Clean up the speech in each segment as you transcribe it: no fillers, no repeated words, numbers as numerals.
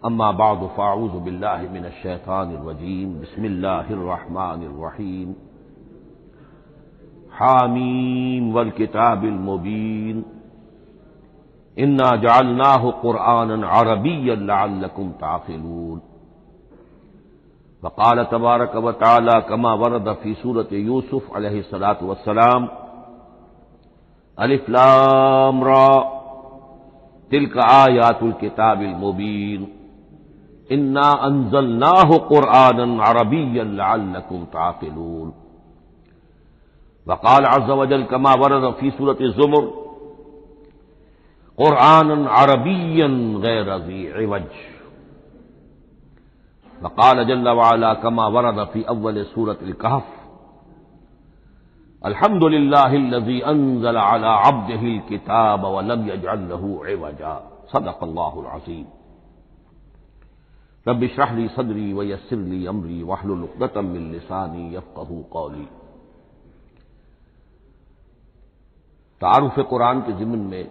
اما بعد فاعوذ باللہ من الشیطان الرجیم بسم اللہ الرحمن الرحیم حامیم والکتاب المبین انا جعلناہ قرآنا عربیا لعلکم تعقلون وقال تبارک وتعالی کما ورد فی سورۃ یوسف علیہ الصلاۃ والسلام الف لام را تلک آیات الکتاب المبین انا انزلناہ قرآنا عربیا لعلکم تعقلون وقال عز وجل كما ورد في سورة الزمر قرآنا عربيا غير ذي عوج وقال جل وعلا كما ورد في أول سورة الكهف الحمد لله الذي أنزل على عبده الكتاب ولم يجعل له عوجا صدق الله العظيم رب اشرح لي صدري ويسر لي أمري واحلل عقدة من لساني يفقهوا قولي۔ تعارف قرآن کے ضمن میں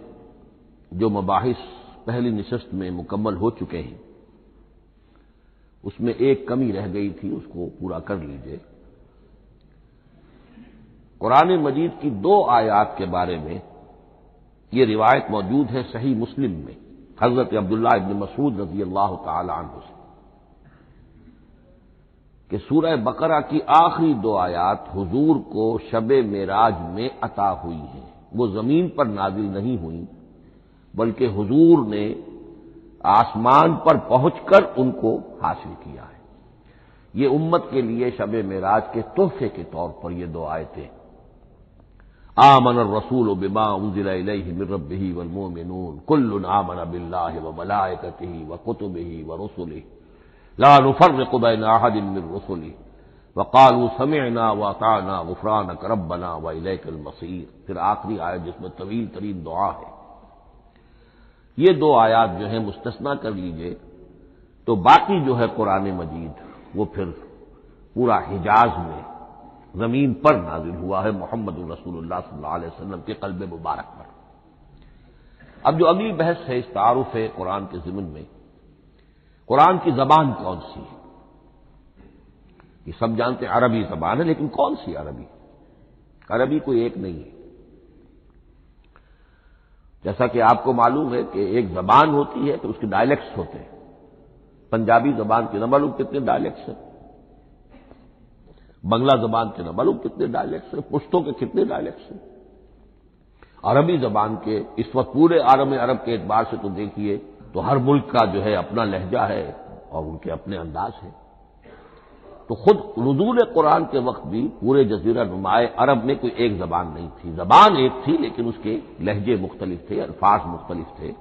جو مباحث پہلی نشست میں مکمل ہو چکے ہیں اس میں ایک کمی رہ گئی تھی، اس کو پورا کر لیجئے۔ قرآن مجید کی دو آیات کے بارے میں یہ روایت موجود ہے صحیح مسلم میں حضرت عبداللہ ابن مسعود رضی اللہ تعالی عنہ سے کہ سورہ بقرہ کی آخری دو آیات حضور کو شب معراج میں عطا ہوئی ہیں، وہ زمین پر نازل نہیں ہوئی بلکہ حضور نے آسمان پر پہنچ کر ان کو حاصل کیا ہے۔ یہ امت کے لیے شب معراج کے تحفے کے طور پر یہ دو آیتیں آمن الرسول بما انزل الیہ من ربہ والمؤمنون کل آمن باللہ وملائکتہ وکتبہ ورسلہ لا نفرق بین احد من رسلہ وقالوا سمعنا واطعنا غفرانک ربنا والیک المصیر۔ پھر آخری آیت جس میں طویل ترین دعا ہے۔ یہ دو آیات جو ہیں مستثنا کر لیجئے تو باقی جو ہے قرآن مجید وہ پھر پورا حجاز میں زمین پر نازل ہوا ہے محمد رسول اللہ صلی اللہ علیہ وسلم کے قلب مبارک پر۔ اب جو اگلی بحث ہے اس تعارف قرآن کے ضمن میں، قرآن کی زبان کون سی ہے؟ یہ سب جانتے ہیں عربی زبان ہے، لیکن کون سی عربی؟ عربی کوئی ایک نہیں ہے۔ جیسا کہ آپ کو معلوم ہے کہ ایک زبان ہوتی ہے تو اس کے ڈائلیکٹس ہوتے ہیں۔ پنجابی زبان کے نہ معلوم کتنے ڈائلیکٹس ہیں، بنگلہ زبان کے نہ معلوم کتنے ڈائلیکٹس ہیں، پشتو کے کتنے ڈائلیکٹس ہیں۔ عربی زبان کے اس وقت پورے عالم عرب کے اعتبار سے تو دیکھیے تو ہر ملک کا جو ہے اپنا لہجہ ہے اور ان کے اپنے انداز ہے۔ تو خود نزول قرآن کے وقت بھی پورے جزیرہ نمائے عرب میں کوئی ایک زبان نہیں تھی، زبان ایک تھی لیکن اس کے لہجے مختلف تھے، الفاظ مختلف تھے۔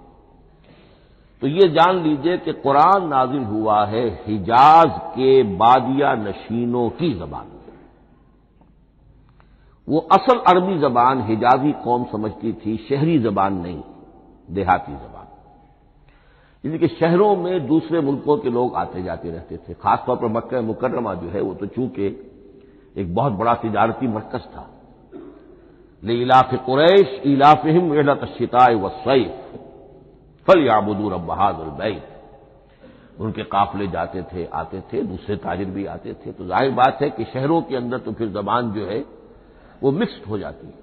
تو یہ جان لیجئے کہ قرآن نازل ہوا ہے حجاز کے بادیہ نشینوں کی زبان میں۔ وہ اصل عربی زبان حجازی قوم سمجھتی تھی، شہری زبان نہیں، دیہاتی زبان۔ یعنی کہ شہروں میں دوسرے ملکوں کے لوگ آتے جاتے رہتے تھے، خاص طور پر مکہ مکرمہ جو ہے وہ تو چونکہ ایک بہت بڑا تجارتی مرکز تھا۔ لإلاف قریش ایلافہم رحلۃ الشتاء والصیف فلیعبدوا رب ھذا البیت۔ ان کے قافلے جاتے تھے، آتے تھے، دوسرے تاجر بھی آتے تھے، تو ظاہر بات ہے کہ شہروں کے اندر تو پھر زبان جو ہے وہ مکسڈ ہو جاتی ہے،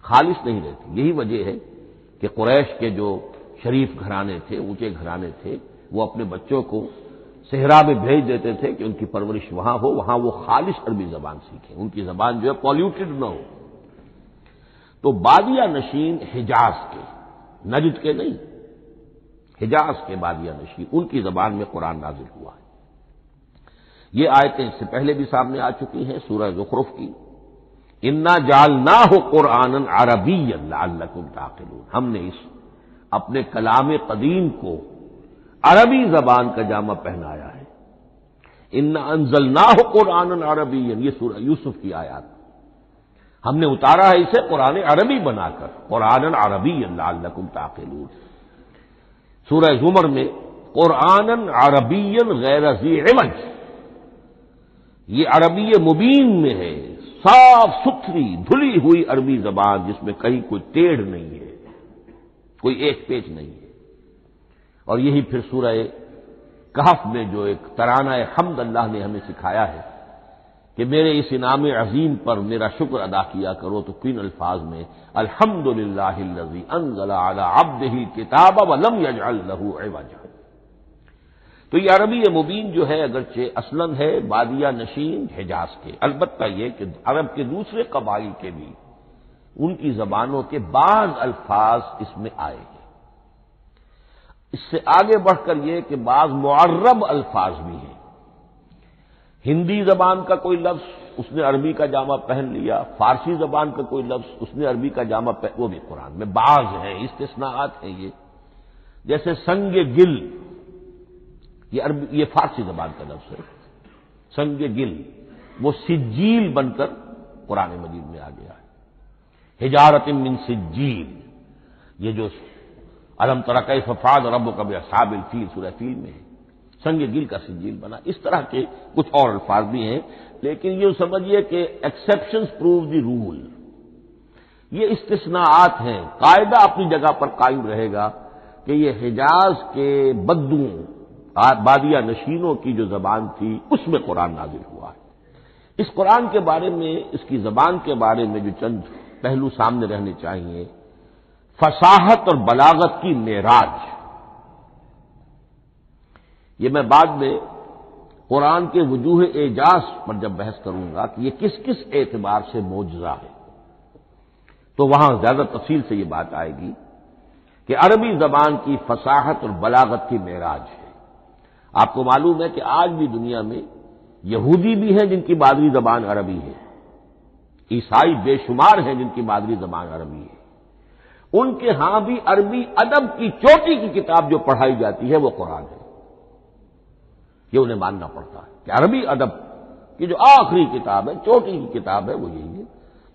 خالص نہیں رہتی۔ یہی وجہ ہے کہ قریش کے جو شریف گھرانے تھے، اونچے گھرانے تھے، وہ اپنے بچوں کو صحرا میں بھیج دیتے تھے کہ ان کی پرورش وہاں ہو، وہاں وہ خالص عربی زبان سیکھیں، ان کی زبان جو ہے پالیوٹڈ نہ ہو۔ تو بادیہ نشین حجاز کے، نجد کے نہیں، حجاز کے بادیہ نشین، ان کی زبان میں قرآن نازل ہوا ہے۔ یہ آیتیں اس سے پہلے بھی سامنے آ چکی ہیں سورہ زخرف کی، انا جعلناہ قرآنا عربیا لعلکم تعقلون۔ ہم نے اس اپنے کلام قدیم کو عربی زبان کا جامہ پہنایا ہے۔ انا انزلناہ قرآنا عربیا، یہ سورہ یوسف کی آیات، ہم نے اتارا ہے اسے قرآن عربی بنا کر، قرآنا عربیا لعلکم تعقلون۔ سورہ زمر میں قرآنا عربیا غیر ذی عوج، یہ عربی مبین میں ہے، صاف ستھری دھلی ہوئی عربی زبان جس میں کہیں کوئی ٹیڑھ نہیں ہے، کوئی ایک پیچ نہیں ہے۔ اور یہی پھر سورہ کہف میں جو ایک ترانہ حمد اللہ نے ہمیں سکھایا ہے کہ میرے اس انعام عظیم پر میرا شکر ادا کیا کرو، تو کن الفاظ میں الحمدللہ الذی انزل علی عبدہ الکتاب ولم یجعل لہ عوجا۔ تو یہ عربی مبین جو ہے اگرچہ اصلاً ہے بادیہ نشین حجاز کے، البتہ یہ کہ عرب کے دوسرے قبائل کے بھی ان کی زبانوں کے بعض الفاظ اس میں آئے ہیں۔ اس سے آگے بڑھ کر یہ کہ بعض معرب الفاظ بھی ہیں، ہندی زبان کا کوئی لفظ اس نے عربی کا جامہ پہن لیا، فارسی زبان کا کوئی لفظ اس نے عربی کا جامہ وہ بھی قرآن میں بعض ہیں، استثناءات ہیں یہ۔ جیسے سنگ گل، یہ فارسی زبان کا لفظ ہے، سنگ گل، وہ سجیل بن کر قرآن مجید میں آ گیا ہے، حجارۃ من سجیل، یہ جو الم تر کیف فعل ربک باصحاب الفیل سورہ فیل میں ہے، سنگ گل کا سجیل بنا۔ اس طرح کے کچھ اور الفاظ بھی ہیں، لیکن یہ سمجھیے کہ ایکسیپشنز پروو دی رول، یہ استثناءات ہیں، قاعدہ اپنی جگہ پر قائم رہے گا کہ یہ حجاز کے بدوؤں بادیہ نشینوں کی جو زبان تھی اس میں قرآن نازل ہوا ہے۔ اس قرآن کے بارے میں، اس کی زبان کے بارے میں جو چند پہلو سامنے رہنے چاہیے، فصاحت اور بلاغت کی معراج، یہ میں بعد میں قرآن کے وجوہ اعجاز پر جب بحث کروں گا کہ یہ کس کس اعتبار سے معجزہ ہے، تو وہاں زیادہ تفصیل سے یہ بات آئے گی کہ عربی زبان کی فصاحت اور بلاغت کی معراج ہے۔ آپ کو معلوم ہے کہ آج بھی دنیا میں یہودی بھی ہیں جن کی مادری زبان عربی ہے، عیسائی بے شمار ہیں جن کی مادری زبان عربی ہے، ان کے ہاں بھی عربی ادب کی چوٹی کی کتاب جو پڑھائی جاتی ہے وہ قرآن ہے، یہ انہیں ماننا پڑتا ہے کہ عربی ادب کی جو آخری کتاب ہے، چوٹی کی کتاب ہے، وہ یہی ہے۔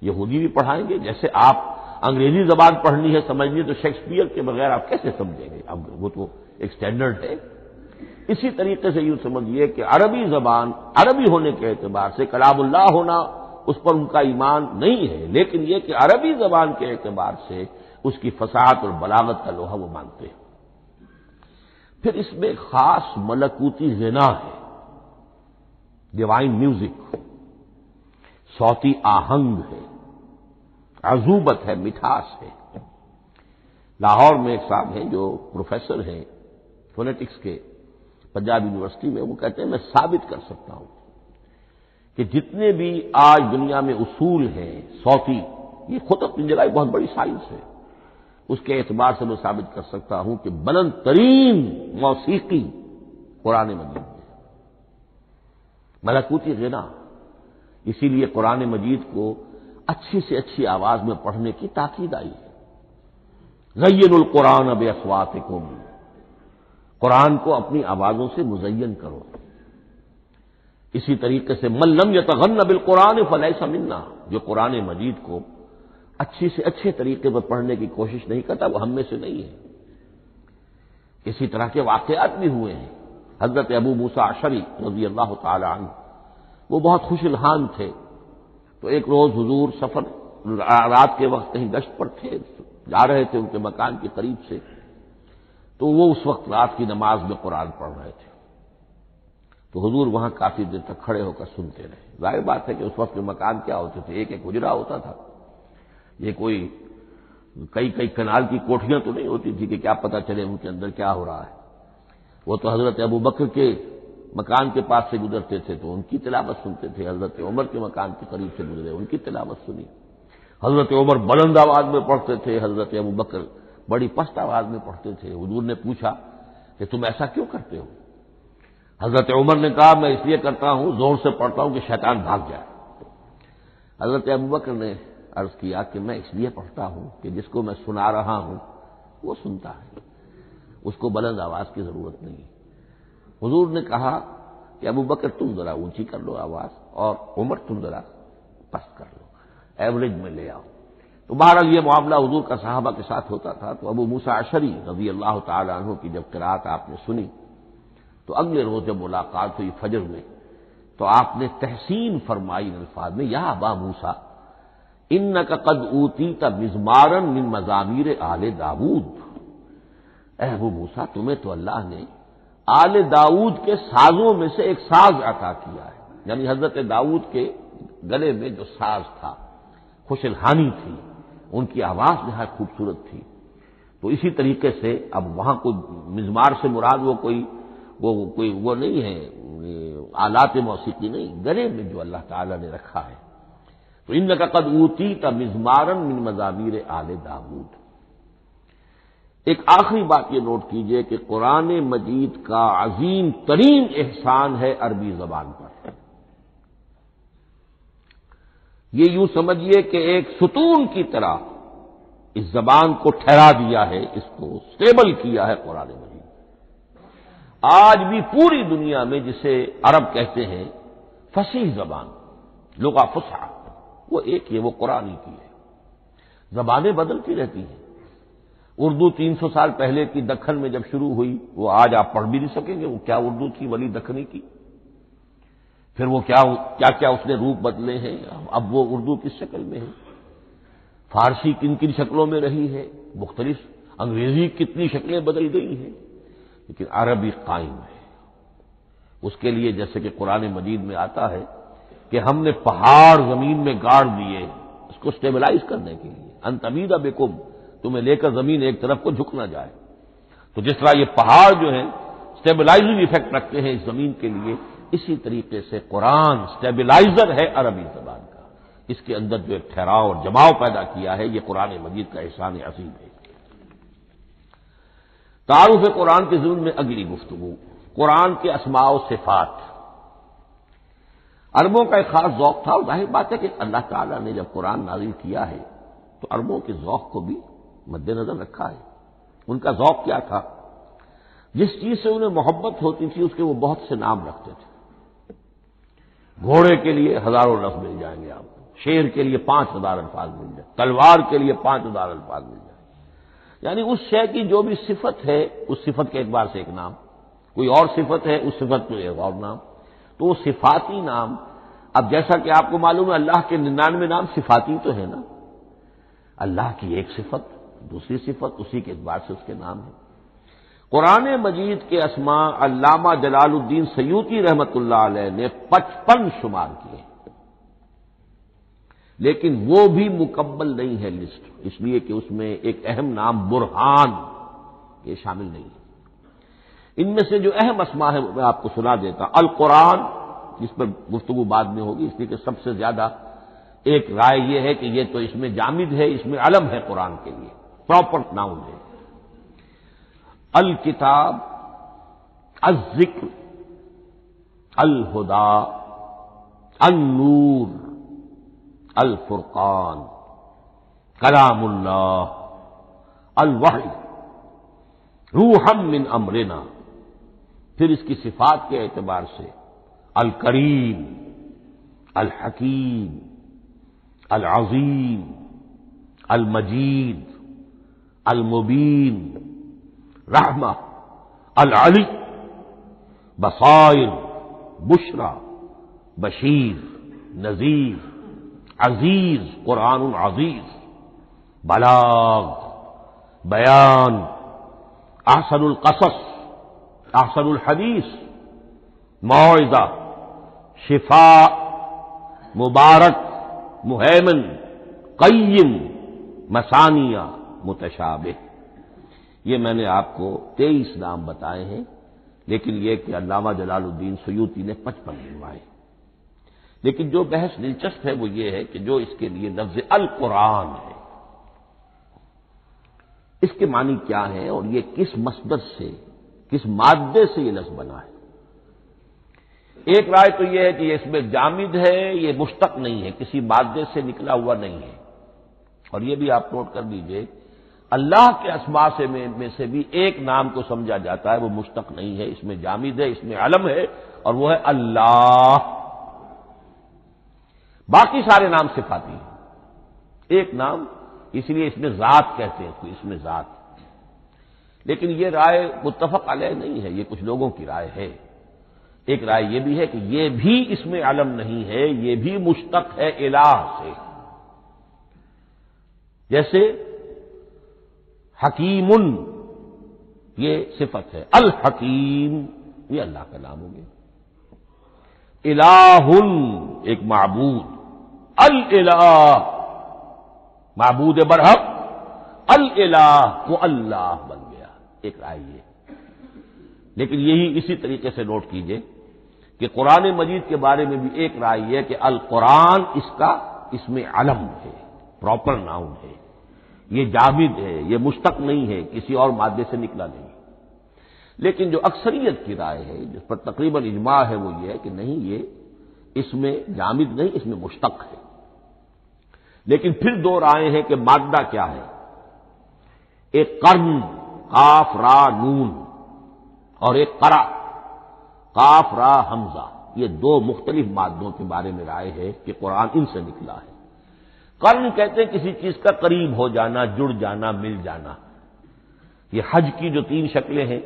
یہودی بھی پڑھائیں گے، جیسے آپ انگریزی زبان پڑھنی ہے سمجھنی ہے تو شیکسپیئر کے بغیر آپ کیسے سمجھیں گے، اب وہ تو ایک سٹینڈرڈ ہے۔ اسی طریقے سے یوں سمجھیے کہ عربی زبان عربی ہونے کے اعتبار سے کلام اللہ ہونا اس پر ان کا ایمان نہیں ہے، لیکن یہ کہ عربی زبان کے اعتبار سے اس کی فصاحت اور بلاغت کا لوہا وہ مانتے ہیں۔ پھر اس میں خاص ملکوتی غنا ہے، ڈیوائن میوزک، صوتی آہنگ ہے، عذوبت ہے، مٹھاس ہے۔ لاہور میں ایک صاحب ہیں جو پروفیسر ہیں فونیٹکس کے پنجاب یونیورسٹی میں، وہ کہتے ہیں میں ثابت کر سکتا ہوں کہ جتنے بھی آج دنیا میں اصول ہیں صوتی، یہ خود اپنی جگہ ایک بہت بڑی سائنس ہے، اس کے اعتبار سے میں ثابت کر سکتا ہوں کہ بلند ترین موسیقی قرآن مجید میں ہے، ملکوتی غنا۔ اسی لیے قرآن مجید کو اچھی سے اچھی آواز میں پڑھنے کی تاکید آئی ہے، زینوا القرآن باصواتکم، قرآن کو اپنی آوازوں سے مزین کرو۔ اسی طریقے سے من لم یتغن بالقرآن فلیس منا، جو قرآن مجید کو اچھی سے اچھے طریقے پر پڑھنے کی کوشش نہیں کرتا وہ ہم میں سے نہیں ہے۔ اسی طرح کے واقعات بھی ہوئے ہیں۔ حضرت ابو موسیٰ اشعری رضی اللہ تعالی عنہ وہ بہت خوش الحان تھے، تو ایک روز حضور سفر رات کے وقت کہیں گشت پر تھے، جا رہے تھے ان کے مکان کے قریب سے، تو وہ اس وقت رات کی نماز میں قرآن پڑھ رہے تھے، تو حضور وہاں کافی دیر تک کھڑے ہو کر سنتے رہے۔ ظاہر بات ہے کہ اس وقت میں مکان کیا ہوتے تھے، ایک ایک حجرہ ہوتا تھا، یہ کوئی کئی کنال کی کوٹھیاں تو نہیں ہوتی تھی کہ کیا پتہ چلے ان کے اندر کیا ہو رہا ہے۔ وہ تو حضرت ابو بکر کے مکان کے پاس سے گزرتے تھے تو ان کی تلاوت سنتے تھے، حضرت عمر کے مکان کے قریب سے گزرے ان کی تلاوت سنی، حضرت عمر بلند آواز میں پڑھتے تھے، حضرت ابو بکر بڑی پست آواز میں پڑھتے تھے۔ حضور نے پوچھا کہ تم ایسا کیوں کرتے ہو؟ حضرت عمر نے کہا میں اس لیے کرتا ہوں، زور سے پڑھتا ہوں کہ شیطان بھاگ جائے۔ حضرت ابو بکر نے عرض کیا کہ میں اس لیے پڑھتا ہوں کہ جس کو میں سنا رہا ہوں وہ سنتا ہے، اس کو بلند آواز کی ضرورت نہیں۔ حضور نے کہا کہ ابو بکر تم ذرا اونچی کر لو آواز، اور عمر تم ذرا پست کر لو، ایوریج میں لے آؤ۔ تو بہرحال یہ معاملہ حضور کا صحابہ کے ساتھ ہوتا تھا۔ تو ابو موسیٰ اشعری رضی اللہ تعالی عنہ کی جب قرات آپ نے سنی تو اگلے روز جب ملاقات ہوئی فجر میں، تو آپ نے تحسین فرمائی ان الفاظ میں، یا ابا موسیٰ انک قد اوتیت مزمارا من مزامیر آل داود، اے ابو موسیٰ تمہیں تو اللہ نے آل داؤد کے سازوں میں سے ایک ساز عطا کیا ہے، یعنی حضرت داؤد کے گلے میں جو ساز تھا، خوش الحانی تھی، ان کی آواز نہایت خوبصورت تھی۔ تو اسی طریقے سے اب وہاں کوئی مزمار سے مراد وہ نہیں ہے، آلات موسیقی نہیں، گلے میں جو اللہ تعالی نے رکھا ہے۔ تو انک قد اوتیت مزمارا من مزامیر آل داؤد۔ ایک آخری بات یہ نوٹ کیجئے کہ قرآن مجید کا عظیم ترین احسان ہے عربی زبان پر۔ یہ یوں سمجھیے کہ ایک ستون کی طرح اس زبان کو ٹھہرا دیا ہے، اس کو سٹیبل کیا ہے قرآن مجید۔ آج بھی پوری دنیا میں جسے عرب کہتے ہیں فصیح زبان، لغہ فصحی، وہ ایک ہے، وہ قرآن ہی کی ہے۔ زبانیں بدلتی رہتی ہیں۔ اردو 300 سال پہلے کی دکن میں جب شروع ہوئی، وہ آج آپ پڑھ بھی نہیں سکیں گے وہ کیا اردو تھی ولی دکنی کی۔ پھر وہ کیا اس نے روپ بدلے ہیں، اب وہ اردو کس شکل میں ہے، فارسی کن کن شکلوں میں رہی ہے، مختلف، انگریزی کتنی شکلیں بدل گئی ہیں، لیکن عربی قائم ہے۔ اس کے لیے جیسے کہ قرآن مجید میں آتا ہے کہ ہم نے پہاڑ زمین میں گاڑ دیے اس کو سٹیبلائز کرنے کے لیے، ان تمید بکم، تمہیں لے کر زمین ایک طرف کو جھک نہ جائے۔ تو جس طرح یہ پہاڑ جو ہیں سٹیبلائزنگ ایفیکٹ رکھتے ہیں اس زمین کے لیے، اسی طریقے سے قرآن سٹیبلائزر ہے عربی زبان کا۔ اس کے اندر جو ایک ٹھہراؤ اور جماؤ پیدا کیا ہے، یہ قرآن مجید کا احسان عظیم ہے۔ تعارف قرآن کے ضمن میں اگلی گفتگو، قرآن کے اسماء و صفات۔ عربوں کا ایک خاص ذوق تھا، اور ظاہر بات ہے کہ اللہ تعالیٰ نے جب قرآن نازل کیا ہے تو عربوں کے ذوق کو بھی مد نظر رکھا ہے۔ ان کا ذوق کیا تھا؟ جس چیز سے انہیں محبت ہوتی تھی اس کے وہ بہت سے نام رکھتے تھے۔ گھوڑے کے لیے ہزاروں لفظ مل جائیں گے آپ کو، شیر کے لیے 5000 الفاظ مل جائیں، تلوار کے لیے 5000 الفاظ مل جائیں، یعنی اس شے کی جو بھی صفت ہے اس صفت کے اعتبار سے ایک نام، کوئی اور صفت ہے اس صفت کو ایک اور نام، تو وہ صفاتی نام۔ اب جیسا کہ آپ کو معلوم ہے اللہ کے 99 نام صفاتی تو ہے نا، اللہ کی ایک صفت دوسری صفت اسی کے اعتبار سے اس کے نام ہیں۔ قرآن مجید کے اسماء علامہ جلال الدین سیوطی رحمۃ اللہ علیہ نے 55 شمار کیے، لیکن وہ بھی مکمل نہیں ہے لسٹ، اس لیے کہ اس میں ایک اہم نام برہان یہ شامل نہیں ہے۔ ان میں سے جو اہم اسماء ہے میں آپ کو سنا دیتا ہوں۔ القرآن، جس پر گفتگو بعد میں ہوگی، اس لیے کہ سب سے زیادہ ایک رائے یہ ہے کہ یہ تو اس میں جامد ہے، اس میں علم ہے قرآن کے لیے، پراپر ناؤن ہے۔ الکتاب، الذکر، الہدی، النور، الفرقان، کلام اللہ، الوحی، روحا من امرنا۔ پھر اس کی صفات کے اعتبار سے الکریم، الحکیم، العظیم، المجید، المبین، رحمہ، العلی، بصائر، بشرا، بشیر، نذیر، عزیز، قرآن عزیز، بلاغ، بیان، احسن القصص، احسن الحدیث، موعظہ، شفاء، مبارک، مہیمن، قیم، مثانیہ، متشابہ۔ یہ میں نے آپ کو 23 نام بتائے ہیں، لیکن یہ کہ علامہ جلال الدین سیوطی نے 55 گنوائے۔ لیکن جو بحث دلچسپ ہے وہ یہ ہے کہ جو اس کے لیے لفظ القرآن ہے، اس کے معنی کیا ہے اور یہ کس مصدر سے، کس مادے سے یہ لفظ بنا ہے۔ ایک رائے تو یہ ہے کہ یہ اس میں جامد ہے، یہ مشتق نہیں ہے، کسی مادے سے نکلا ہوا نہیں ہے۔ اور یہ بھی آپ نوٹ کر لیجئے، اللہ کے اسماء میں سے بھی ایک نام کو سمجھا جاتا ہے وہ مشتق نہیں ہے، اس میں جامد ہے، اس میں علم ہے، اور وہ ہے اللہ۔ باقی سارے نام صفاتی ہیں، ایک نام، اس لیے اس میں ذات کہتے ہیں اس میں ذات۔ لیکن یہ رائے متفق علیہ نہیں ہے، یہ کچھ لوگوں کی رائے ہے۔ ایک رائے یہ بھی ہے کہ یہ بھی اس میں علم نہیں ہے، یہ بھی مشتق ہے الہ سے۔ جیسے حکیم، یہ صفت ہے. الحکیم یہ اللہ کا نام ہو گیا. الہ ایک معبود، الالہ معبود برحق، الالہ وہ اللہ بن گیا. ایک رائے یہ، لیکن یہی اسی طریقے سے نوٹ کیجئے کہ قرآن مجید کے بارے میں بھی ایک رائے یہ ہے کہ القرآن اس میں علم ہے، پراپر ناؤن ہے، یہ جامد ہے، یہ مشتق نہیں ہے، کسی اور مادے سے نکلا نہیں. لیکن جو اکثریت کی رائے ہے، جس پر تقریباً اجماع ہے، وہ یہ ہے کہ نہیں، یہ اس میں جامد نہیں، اس میں مشتق ہے. لیکن پھر دو رائے ہیں کہ مادہ کیا ہے. ایک قرن قاف را نون اور ایک قرا قاف را حمزہ، یہ دو مختلف مادوں کے بارے میں رائے ہے کہ قرآن ان سے نکلا ہے. قرن کہتے ہیں کسی چیز کا قریب ہو جانا، جڑ جانا، مل جانا. یہ حج کی جو تین شکلیں ہیں،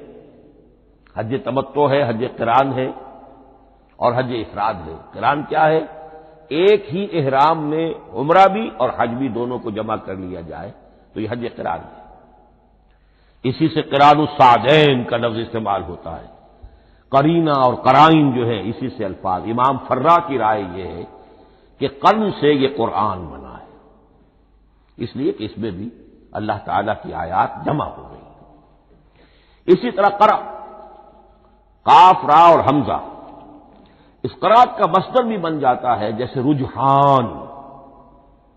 حج تمتع ہے، حج قران ہے اور حج افراد ہے. قران کیا ہے؟ ایک ہی احرام میں عمرہ بھی اور حج بھی دونوں کو جمع کر لیا جائے تو یہ حج قران ہے. اسی سے قران الصعدین کا لفظ استعمال ہوتا ہے. قرینہ اور قرائن جو ہے اسی سے الفاظ. امام فرا کی رائے یہ ہے کہ قرن سے یہ قرآن بنا ہے، اس لیے کہ اس میں بھی اللہ تعالی کی آیات جمع ہو گئی. اسی طرح قرأ قاف را اور حمزہ، اس قرات کا مصدر بھی بن جاتا ہے، جیسے رجحان،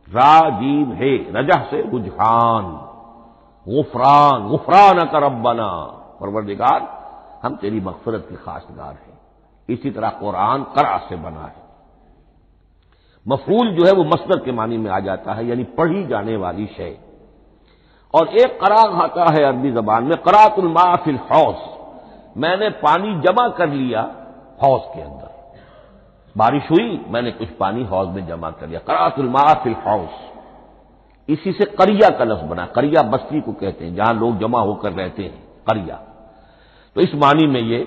را جیم ہے، رجح سے رجحان. غفران، غفرانک ربنا، پروردگار ہم تیری مغفرت کے خواستگار ہیں. اسی طرح قرآن قرأ سے بنا ہے. مفعول جو ہے وہ مصدر کے معنی میں آ جاتا ہے، یعنی پڑھی جانے والی شے. اور ایک قرأ آتا ہے عربی زبان میں، قرأت الماء فی الحوض، میں نے پانی جمع کر لیا حوض کے اندر. بارش ہوئی، میں نے کچھ پانی حوض میں جمع کر لیا. قرأت الماء فی الحوض. اسی سے قریہ کا لفظ بنا. قریہ بستی کو کہتے ہیں جہاں لوگ جمع ہو کر رہتے ہیں، قریہ. تو اس معنی میں یہ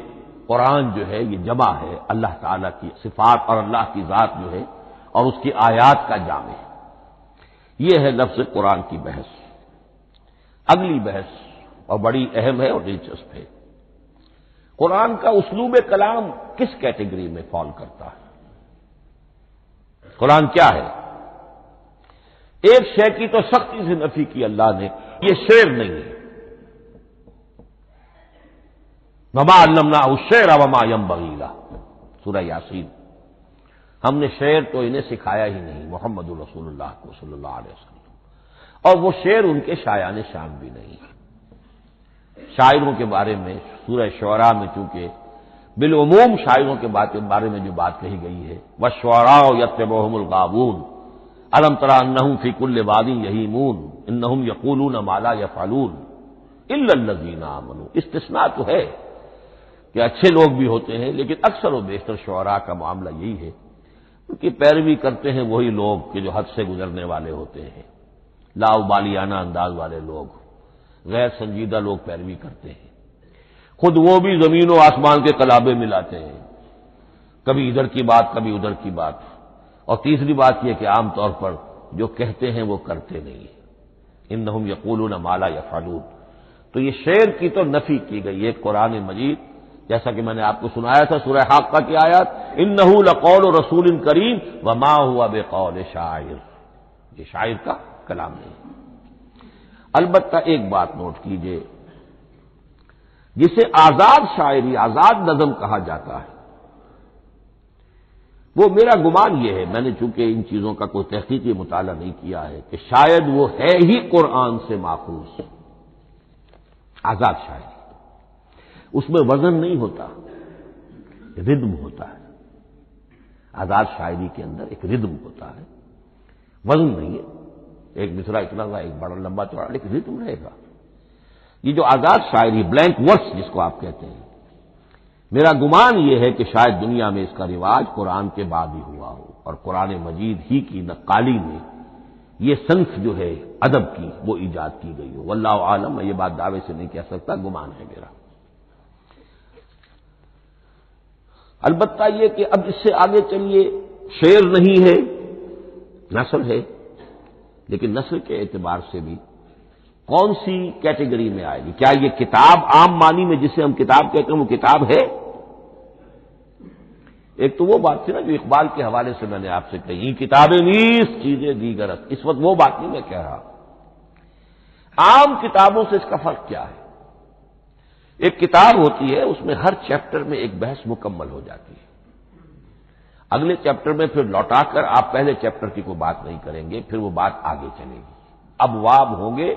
قرآن جو ہے یہ جمع ہے اللہ تعالیٰ کی صفات اور اللہ کی ذات جو ہے اور اس کی آیات کا جامع ہے. یہ ہے لفظ قرآن کی بحث. اگلی بحث اور بڑی اہم ہے اور دلچسپ ہے، قرآن کا اسلوب کلام کس کیٹیگری میں فال کرتا ہے. قرآن کیا ہے؟ ایک شے کی تو سختی سے نفی کی اللہ نے، یہ شعر نہیں ہے. وما علمناہ الشعر وما ينبغي له، سورہ یاسین. ہم نے شعر تو انہیں سکھایا ہی نہیں، محمد رسول اللہ کو صلی اللہ علیہ وسلم. اور وہ شعر ان کے شایان شان بھی نہیں. شاعروں کے بارے میں سورہ شعراء میں چونکہ بالعموم شاعروں کے بارے میں جو بات کہی گئی ہے، والشعراء یتبعهم الغاوون الم تر انہم فی کل واد یہیمون انہم یقولون ما لا یفعلون الا الذین آمنوا. استثناء تو ہے کہ اچھے لوگ بھی ہوتے ہیں، لیکن اکثر و بیشتر شعراء کا معاملہ یہی ہے، ان کی پیروی کرتے ہیں وہی لوگ کہ جو حد سے گزرنے والے ہوتے ہیں، لاؤبالیانہ انداز والے لوگ، غیر سنجیدہ لوگ پیروی کرتے ہیں. خود وہ بھی زمین و آسمان کے کلابے ملاتے ہیں، کبھی ادھر کی بات کبھی ادھر کی بات. اور تیسری بات یہ کہ عام طور پر جو کہتے ہیں وہ کرتے نہیں. انہم یقولون ما لا یفعلون. تو یہ شعر کی تو نفی کی گئی ہے. قرآن مجید جیسا کہ میں نے آپ کو سنایا تھا سورہ حاقہ کی آیات، انہ لقول رسول کریم وما هو بقول شاعر، یہ شاعر کا کلام نہیں. البتہ ایک بات نوٹ کیجئے، جسے آزاد شاعری، آزاد نظم کہا جاتا ہے، وہ میرا گمان یہ ہے، میں نے چونکہ ان چیزوں کا کوئی تحقیقی مطالعہ نہیں کیا ہے، کہ شاید وہ ہے ہی قرآن سے ماخوذ. آزاد شاعری، اس میں وزن نہیں ہوتا، ردم ہوتا ہے. آزاد شاعری کے اندر ایک ردم ہوتا ہے، وزن نہیں ہے. ایک مصرع اتنا سا، ایک بڑا لمبا چوڑا، لیکن ردم رہے گا. یہ جو آزاد شاعری، بلینک ورس جس کو آپ کہتے ہیں، میرا گمان یہ ہے کہ شاید دنیا میں اس کا رواج قرآن کے بعد ہی ہوا ہو، اور قرآن مجید ہی کی نقالی میں یہ صنف جو ہے ادب کی وہ ایجاد کی گئی ہو. واللہ عالم، میں یہ بات دعوے سے نہیں کہہ سکتا، گمان ہے میرا. البتہ یہ کہ اب اس سے آگے چلیے، شعر نہیں ہے، نثر ہے، لیکن نثر کے اعتبار سے بھی کون سی کیٹیگری میں آئے گی؟ کیا یہ کتاب عام معنی میں جسے ہم کتاب کہتے ہیں وہ کتاب ہے؟ ایک تو وہ بات تھی نا جو اقبال کے حوالے سے میں نے آپ سے کہی، کتابیں نیز چیزیں دیگر، اس وقت وہ بات نہیں میں کہہ رہا۔ عام کتابوں سے اس کا فرق کیا ہے؟ ایک کتاب ہوتی ہے، اس میں ہر چیپٹر میں ایک بحث مکمل ہو جاتی ہے، اگلے چیپٹر میں پھر لوٹا کر آپ پہلے چیپٹر کی کوئی بات نہیں کریں گے، پھر وہ بات آگے چلے گی، ابواب ہوں گے،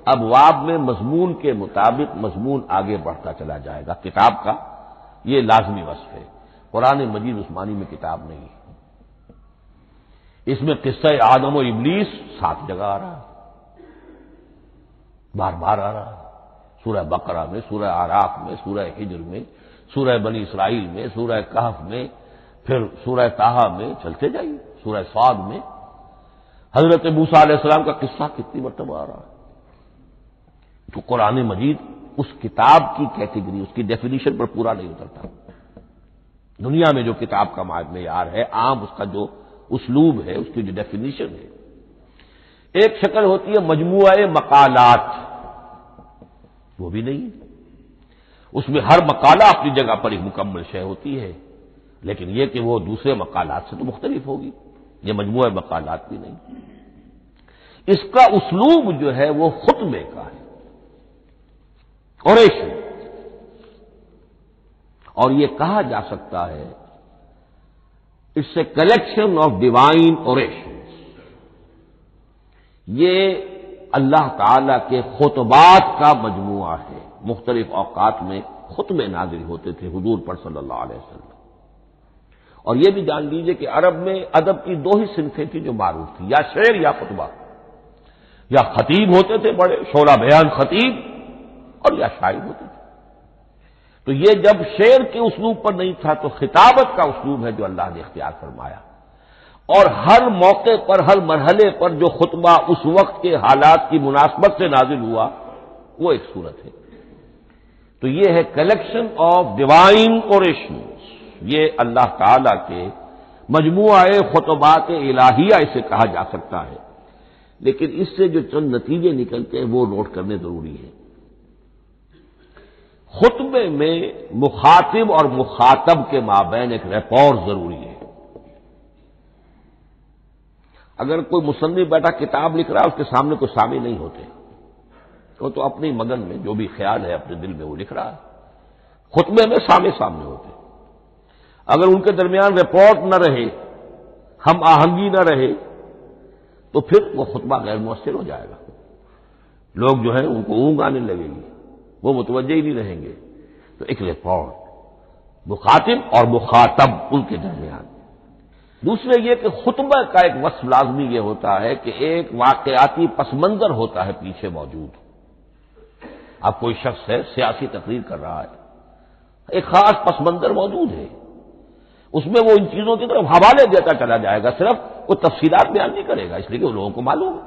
ابواب میں مضمون کے مطابق مضمون آگے بڑھتا چلا جائے گا۔ کتاب کا یہ لازمی وصف ہے۔ قرآن مجید عثمانی میں کتاب نہیں ہے، اس میں قصہ آدم و ابلیس 7 جگہ آ رہا ہے، بار بار آ رہا ہے، سورہ بقرہ میں، سورہ آراف میں، سورہ ہجر میں، سورہ بنی اسرائیل میں، سورہ کہف میں، پھر سورہ طٰہٰ میں، چلتے جائیے، سورہ صاد میں حضرت موسیٰ علیہ السلام کا قصہ کتنی مرتبہ آ رہا ہے۔ تو قرآن مجید اس کتاب کی کیٹیگری، اس کی ڈیفینیشن پر پورا نہیں اترتا۔ دنیا میں جو کتاب کا معیار ہے، عام اس کا جو اسلوب ہے، اس کی جو ڈیفینیشن ہے، ایک شکل ہوتی ہے مجموعہ مقالات، وہ بھی نہیں، اس میں ہر مقالہ اپنی جگہ پر ایک مکمل شے ہوتی ہے، لیکن یہ کہ وہ دوسرے مقالات سے تو مختلف ہوگی، یہ مجموعہ مقالات بھی نہیں۔ اس کا اسلوب جو ہے وہ خطبے کا ہے، اوریشن، اور یہ کہا جا سکتا ہے it's a collection of divine orations, یہ اللہ تعالی کے خطبات کا مجموعہ ہے۔ مختلف اوقات میں خطبے نازل ہوتے تھے حضور پر صلی اللہ علیہ وسلم، اور یہ بھی جان لیجئے کہ عرب میں ادب کی 2 ہی صنفیں تھیں جو معروف تھیں، یا شعر یا خطبہ، یا خطیب ہوتے تھے بڑے شعلہ بیان خطیب، اور یا شاعر ہوتے تھے۔ تو یہ جب شعر کے اسلوب پر نہیں تھا تو خطابت کا اسلوب ہے جو اللہ نے اختیار فرمایا، اور ہر موقع پر، ہر مرحلے پر جو خطبہ اس وقت کے حالات کی مناسبت سے نازل ہوا وہ ایک صورت ہے۔ تو یہ ہے کلیکشن آف ڈیوائن اوریشنز، یہ اللہ تعالی کے مجموعہ خطبات الہیہ اسے کہا جا سکتا ہے، لیکن اس سے جو چند نتیجے نکلتے ہیں وہ نوٹ کرنے ضروری ہے۔ خطبے میں مخاطب اور مخاطب کے مابین ایک ریپور ضروری ہے۔ اگر کوئی مصنف بیٹھا کتاب لکھ رہا ہے، اس کے سامنے کوئی سامع نہیں ہوتے، وہ تو اپنی مگن میں جو بھی خیال ہے اپنے دل میں وہ لکھ رہا ہے، خطبے میں سامنے ہوتے۔ اگر ان کے درمیان رپورٹ نہ رہے، ہم آہنگی نہ رہے، تو پھر وہ خطبہ غیر مؤثر ہو جائے گا، لوگ جو ہیں ان کو اونگ آنے لگے گی، وہ متوجہ ہی نہیں رہیں گے۔ تو ایک رپورٹ مخاطب اور مخاطب ان کے درمیان۔ دوسرے یہ کہ خطبہ کا ایک وصف لازمی یہ ہوتا ہے کہ ایک واقعاتی پس منظر ہوتا ہے پیچھے موجود۔ اب کوئی شخص ہے سیاسی تقریر کر رہا ہے، ایک خاص پس منظر موجود ہے، اس میں وہ ان چیزوں کی طرف حوالے دیتا چلا جائے گا، صرف وہ تفصیلات بیان نہیں کرے گا، اس لیے کہ وہ لوگوں کو معلوم ہے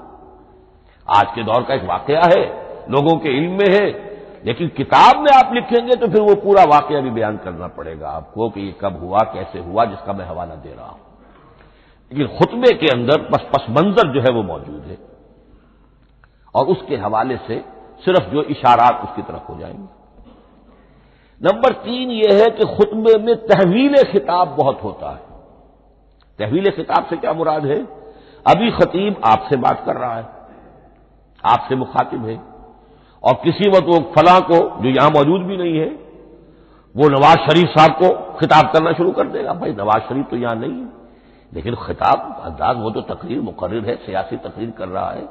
آج کے دور کا ایک واقعہ ہے، لوگوں کے علم میں ہے، لیکن کتاب میں آپ لکھیں گے تو پھر وہ پورا واقعہ بھی بیان کرنا پڑے گا آپ کو کہ یہ کب ہوا، کیسے ہوا، جس کا میں حوالہ دے رہا ہوں۔ لیکن خطبے کے اندر پس منظر جو ہے وہ موجود ہے، اور اس کے حوالے سے صرف جو اشارات اس کی طرف ہو جائیں گے۔ نمبر 3 یہ ہے کہ خطبے میں تحویل خطاب بہت ہوتا ہے۔ تحویل خطاب سے کیا مراد ہے؟ ابھی خطیب آپ سے بات کر رہا ہے، آپ سے مخاطب ہے، اور کسی وقت وہ فلاں کو جو یہاں موجود بھی نہیں ہے وہ نواز شریف صاحب کو خطاب کرنا شروع کر دے گا۔ بھائی نواز شریف تو یہاں نہیں ہے، لیکن خطاب انداز وہ تو تقریر مقرر ہے، سیاسی تقریر کر رہا ہے،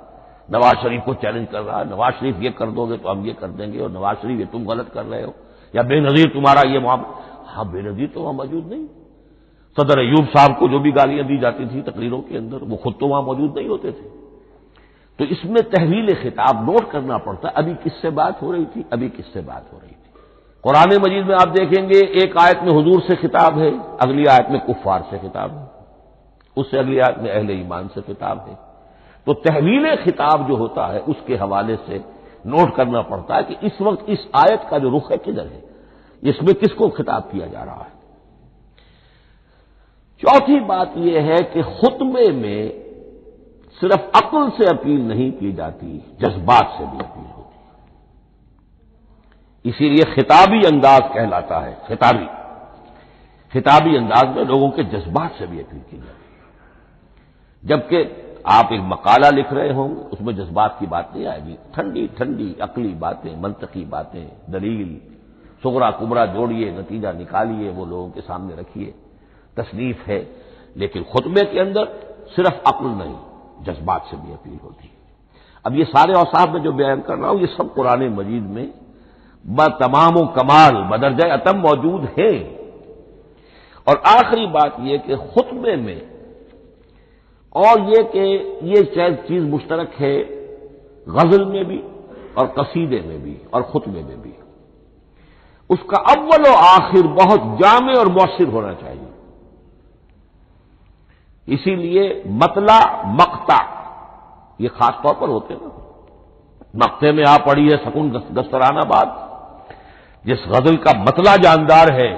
نواز شریف کو چیلنج کر رہا ہے، نواز شریف یہ کر دو گے تو ہم یہ کر دیں گے، اور نواز شریف یہ تم غلط کر رہے ہو، یا بے نظیر تمہارا یہ معاملہ۔ ہاں بے نظیر تو وہاں موجود نہیں، صدر ایوب صاحب کو جو بھی گالیاں دی جاتی تھی تقریروں کے اندر وہ خود تو وہاں موجود نہیں ہوتے تھے۔ تو اس میں تحویل خطاب نوٹ کرنا پڑتا ہے، ابھی کس سے بات ہو رہی تھی، ابھی کس سے بات ہو رہی تھی۔ قرآن مجید میں آپ دیکھیں گے ایک آیت میں حضور سے خطاب ہے، اگلی آیت میں کفار سے خطاب ہے، اس سے اگلی آیت میں اہل ایمان سے خطاب ہے۔ تو تحویل خطاب جو ہوتا ہے اس کے حوالے سے نوٹ کرنا پڑتا ہے کہ اس وقت اس آیت کا جو رخ ہے کدھر ہے، اس میں کس کو خطاب کیا جا رہا ہے۔ چوتھی بات یہ ہے کہ خطبے میں صرف عقل سے اپیل نہیں کی جاتی، جذبات سے بھی اپیل ہوتی ہے۔ اسی لیے خطابی انداز کہلاتا ہے، خطابی انداز میں لوگوں کے جذبات سے بھی اپیل کی جاتی ہے۔ جبکہ آپ ایک مقالہ لکھ رہے ہوں گے، اس میں جذبات کی بات نہیں آئے گی، ٹھنڈی ٹھنڈی عقلی باتیں، منطقی باتیں، دلیل صغرا کبرا جوڑیے، نتیجہ نکالیے، وہ لوگوں کے سامنے رکھیے، تصنیف ہے۔ لیکن خطبے کے اندر صرف عقل نہیں، جذبات سے بھی اپیل ہوتی ہے۔ اب یہ سارے اوصاف میں جو بیان کر رہا ہوں، یہ سب قرآن مجید میں بتمام و کمال بدرجہ اتم موجود ہیں۔ اور آخری بات یہ کہ خطبے میں، اور یہ کہ یہ چیز مشترک ہے غزل میں بھی اور قصیدے میں بھی اور خطبے میں بھی، اس کا اول و آخر بہت جامع اور مؤثر ہونا چاہیے۔ اسی لیے مطلع مقطع یہ خاص طور پر ہوتے ہیں نا۔ مقطع میں آپ پڑھی ہے سکون گسترانہ باد، جس غزل کا مطلع جاندار ہے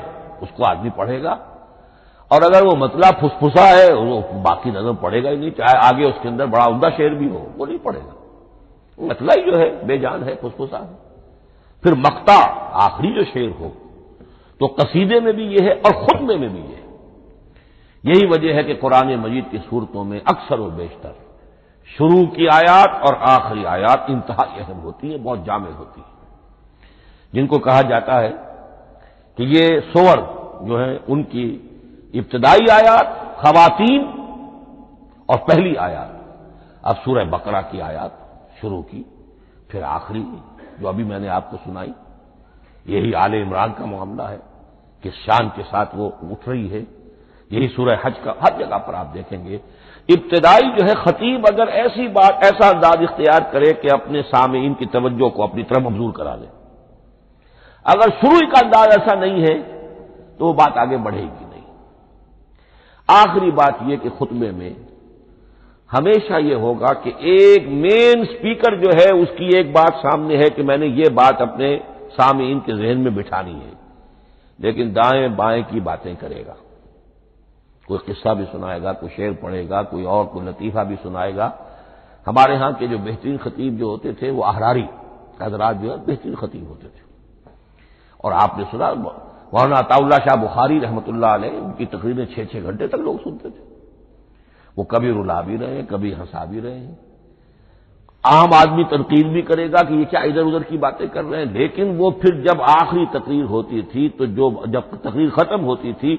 اس کو آدمی پڑھے گا، اور اگر وہ مطلع پھسپھسا ہے وہ باقی نظم پڑھے گا ہی نہیں، چاہے آگے اس کے اندر بڑا عمدہ شعر بھی ہو وہ نہیں پڑھے گا، مطلع ہی جو ہے بے جان ہے، پھسپھسا ہے۔ پھر مقطع آخری جو شعر ہو، تو قصیدے میں بھی یہ ہے اور خطبے میں بھی یہ ہے۔ یہی وجہ ہے کہ قرآن مجید کی صورتوں میں اکثر و بیشتر شروع کی آیات اور آخری آیات انتہائی اہم ہوتی ہیں، بہت جامع ہوتی ہیں، جن کو کہا جاتا ہے کہ یہ سور جو ہیں ان کی ابتدائی آیات، خواتین اور پہلی آیات۔ اب سورہ بقرہ کی آیات شروع کی، پھر آخری جو ابھی میں نے آپ کو سنائی، یہی آل عمران کا معاملہ ہے کہ شان کے ساتھ وہ اٹھ رہی ہے۔ یہی سورہ حج کا ہر جگہ پر آپ دیکھیں گے ابتدائی جو ہے خطیب اگر ایسی بات، ایسا انداز اختیار کرے کہ اپنے سامعین کی توجہ کو اپنی طرف مبذول کرا لے، اگر شروع کا انداز ایسا نہیں ہے تو وہ بات آگے بڑھے گی نہیں۔ آخری بات یہ کہ خطبے میں ہمیشہ یہ ہوگا کہ ایک مین سپیکر جو ہے اس کی ایک بات سامنے ہے کہ میں نے یہ بات اپنے سامعین کے ذہن میں بٹھانی ہے، لیکن دائیں بائیں کی باتیں کرے گا، کوئی قصہ بھی سنائے گا، کوئی شعر پڑھے گا، کوئی اور کوئی لطیفہ بھی سنائے گا۔ ہمارے ہاں کے جو بہترین خطیب جو ہوتے تھے وہ احراری حضرات جو ہے بہترین خطیب ہوتے تھے، اور آپ نے سنا مولانا عطا اللہ شاہ بخاری رحمۃ اللہ علیہ، ان کی تقریریں 6 گھنٹے تک لوگ سنتے تھے۔ وہ کبھی رلا بھی رہے ہیں، کبھی ہنسا بھی رہے ہیں، عام آدمی تنقید بھی کرے گا کہ یہ کیا ادھر ادھر کی باتیں کر رہے ہیں، لیکن وہ پھر جب آخری تقریر ہوتی تھی تو جب تقریر ختم ہوتی تھی،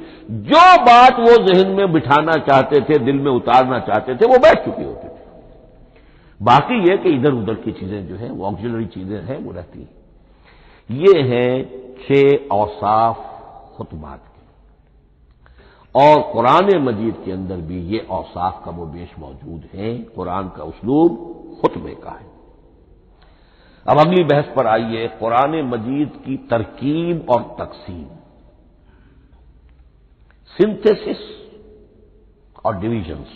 جو بات وہ ذہن میں بٹھانا چاہتے تھے، دل میں اتارنا چاہتے تھے، وہ بیٹھ چکی ہوتی تھی۔ باقی یہ کہ ادھر ادھر کی چیزیں جو ہیں وہ آکسیلری چیزیں ہیں وہ رہتی ہیں۔ یہ ہیں 6 اوصاف خطبات کے، اور قرآن مجید کے اندر بھی یہ اوصاف کم و بیش موجود ہیں۔ قرآن کا اسلوب خطبے کا ہے۔ اب اگلی بحث پر آئیے، قرآن مجید کی ترکیب اور تقسیم، سنتھیسس اور ڈویژنز۔